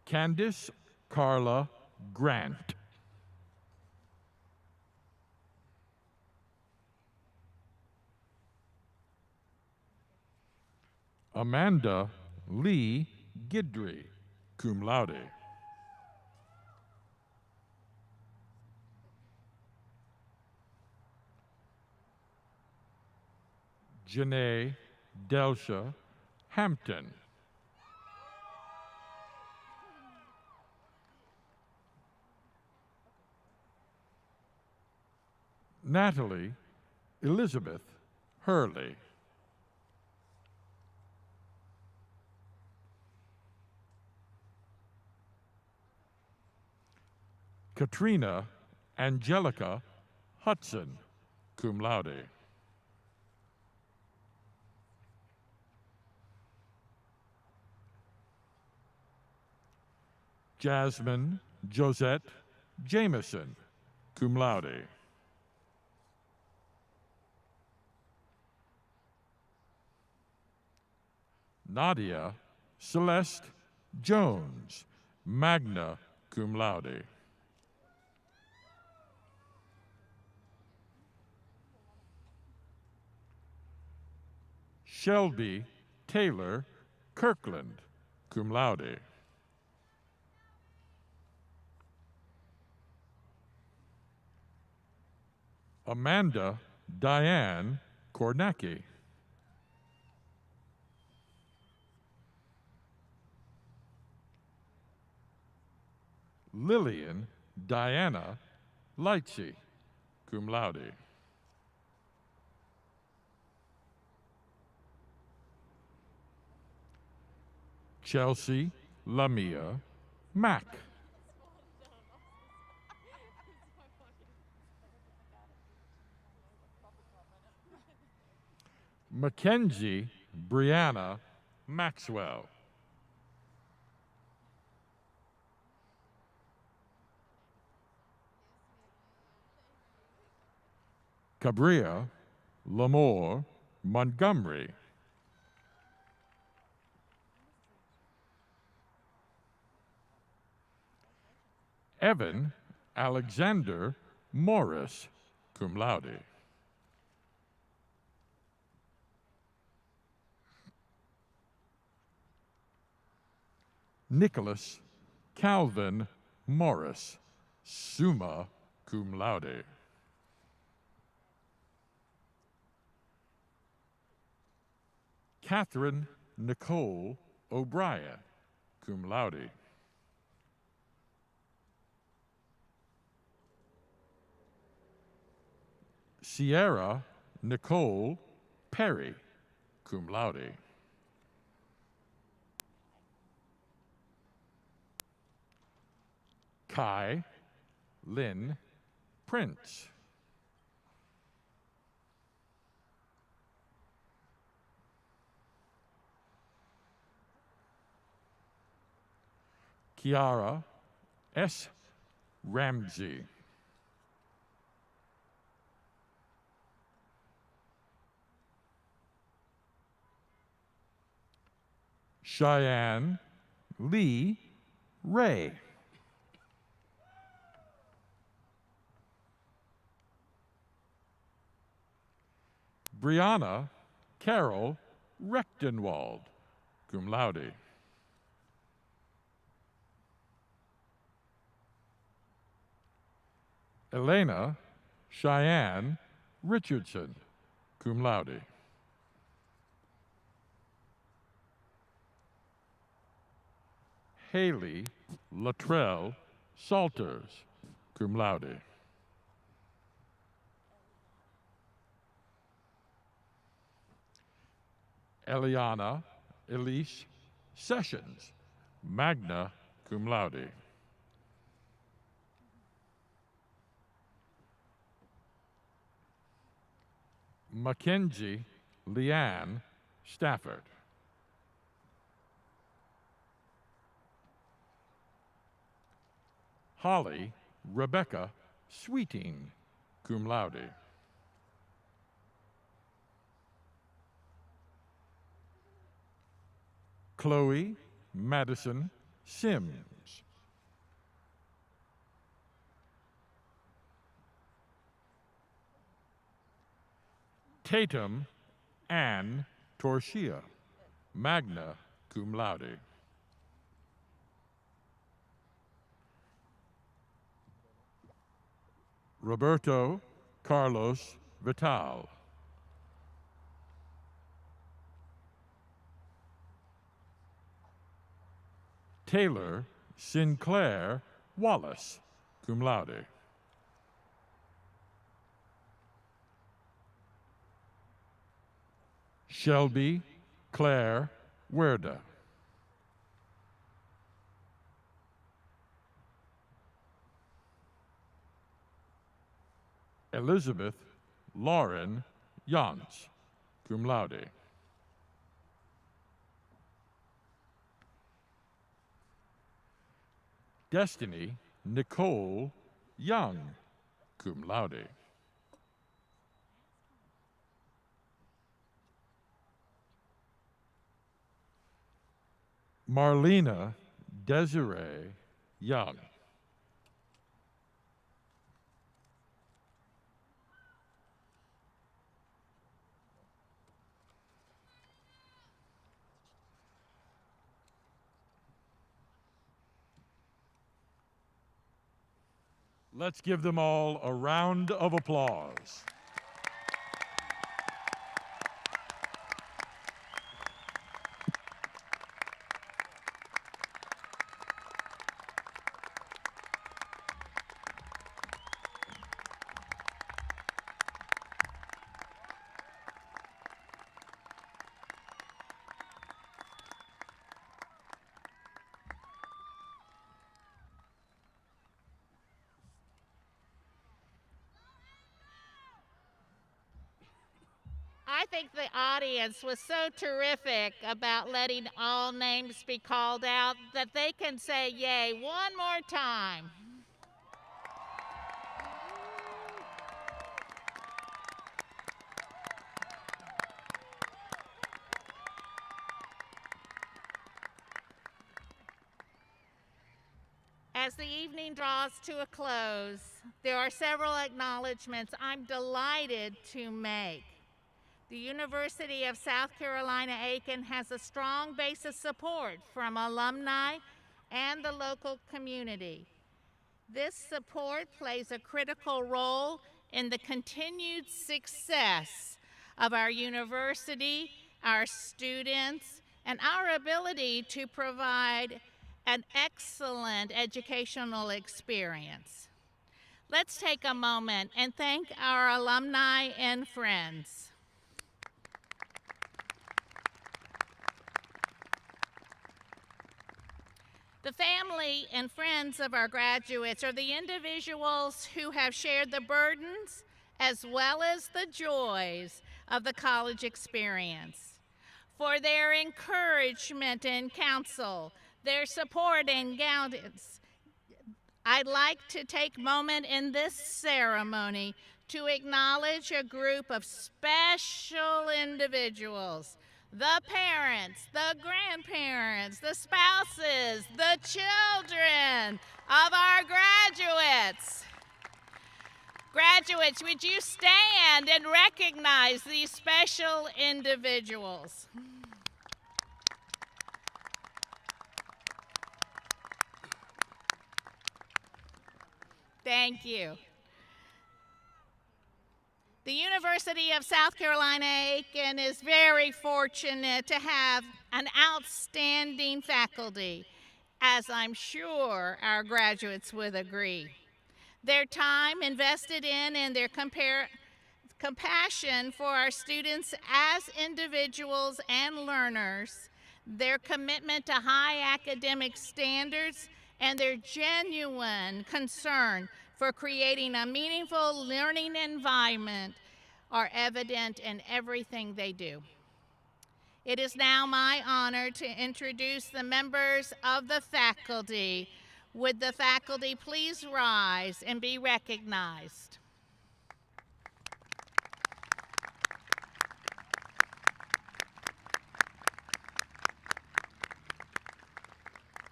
Candice Carla Grant. Amanda Lee Gidry, cum laude. Janae Delsha Hampton. Natalie Elizabeth Hurley. Katrina Angelica Hudson, cum laude. Jasmine Josette Jameson, cum laude. Nadia Celeste Jones, magna cum laude. Shelby Taylor Kirkland, cum laude. Amanda Diane Kornacki. Lillian Diana Lightsey, cum laude. Chelsea Lamia Mack. Mackenzie Brianna Maxwell. Cabria Lamore Montgomery. Evan Alexander Morris, cum laude. Nicholas Calvin Morris, summa cum laude. Catherine Nicole O'Brien, cum laude. Sierra Nicole Perry, cum laude. Kai Lynn Prince. Kiara S. Ramsey. Cheyenne Lee Ray. Brianna Carol Rechtenwald, cum laude. Elena Cheyenne Richardson, cum laude. Haley Latrell Salters, cum laude. Eliana Elise Sessions, magna cum laude. Mackenzie Leanne Stafford. Holly Rebecca Sweeting, cum laude. Chloe Madison Sims. Tatum Ann Torchia, magna cum laude. Roberto Carlos Vital. Taylor Sinclair Wallace, cum laude. Shelby Claire Werda. Elizabeth Lauren Jans, cum laude. Destiny Nicole Young, cum laude. Marlena Desiree Young. Let's give them all a round of applause. think the audience was so terrific about letting all names be called out that they can say yay one more time. As the evening draws to a close, there are several acknowledgments I'm delighted to make. The University of South Carolina Aiken has a strong base of support from alumni and the local community. This support plays a critical role in the continued success of our university, our students, and our ability to provide an excellent educational experience. Let's take a moment and thank our alumni and friends. The family and friends of our graduates are the individuals who have shared the burdens as well as the joys of the college experience. For their encouragement and counsel, their support and guidance, I'd like to take a moment in this ceremony to acknowledge a group of special individuals: the parents, the grandparents, the spouses, the children of our graduates. Graduates, would you stand and recognize these special individuals? Thank you. The University of South Carolina Aiken is very fortunate to have an outstanding faculty, as I'm sure our graduates would agree. Their time invested in and their compassion for our students as individuals and learners, their commitment to high academic standards, and their genuine concern for creating a meaningful learning environment are evident in everything they do. It is now my honor to introduce the members of the faculty. Would the faculty please rise and be recognized?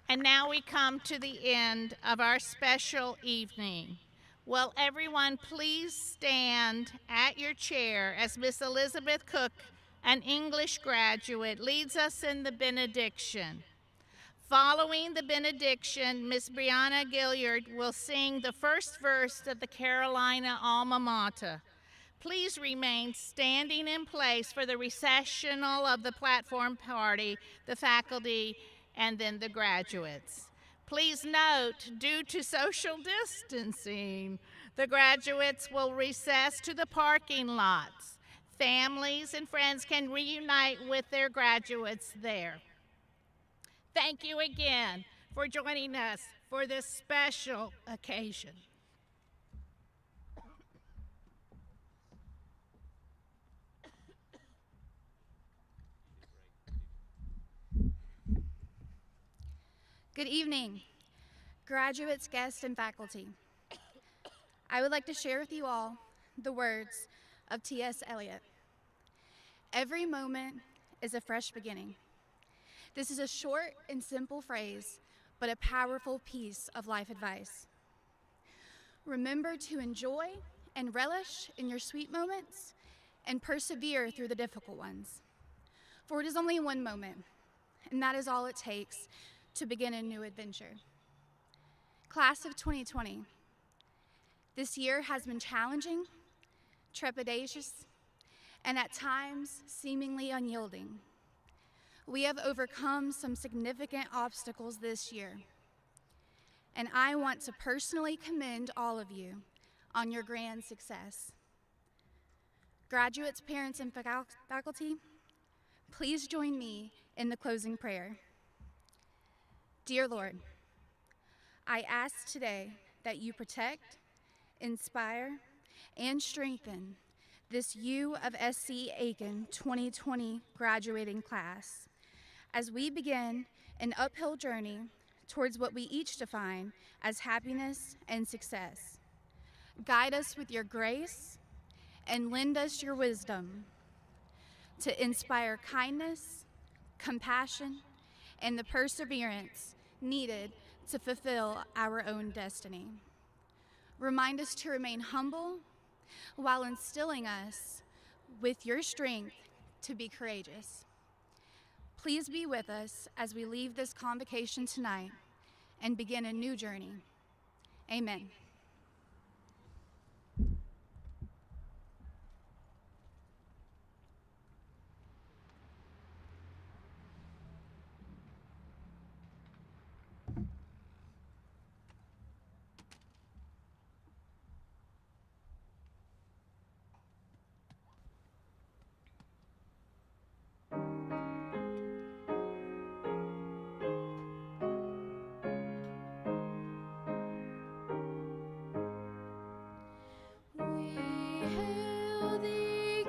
And now we come to the end of our special evening. Will everyone please stand at your chair as Miss Elizabeth Cook, an English graduate, leads us in the benediction. Following the benediction, Miss Brianna Gilliard will sing the first verse of the Carolina Alma Mater. Please remain standing in place for the recessional of the platform party, the faculty, and then the graduates. Please note, due to social distancing, the graduates will recess to the parking lots. Families and friends can reunite with their graduates there. Thank you again for joining us for this special occasion. Good evening, graduates, guests, and faculty. I would like to share with you all the words of T.S. Eliot. Every moment is a fresh beginning. This is a short and simple phrase, but a powerful piece of life advice. Remember to enjoy and relish in your sweet moments and persevere through the difficult ones. For it is only one moment, and that is all it takes to begin a new adventure. Class of 2020, this year has been challenging, trepidatious, and at times seemingly unyielding. We have overcome some significant obstacles this year, and I want to personally commend all of you on your grand success. Graduates, parents, and faculty, please join me in the closing prayer. Dear Lord, I ask today that you protect, inspire, and strengthen this UofSC Aiken 2020 graduating class as we begin an uphill journey towards what we each define as happiness and success. Guide us with your grace and lend us your wisdom to inspire kindness, compassion, and the perseverance needed to fulfill our own destiny. Remind us to remain humble while instilling us with your strength to be courageous. Please be with us as we leave this convocation tonight and begin a new journey. Amen. We hail thee,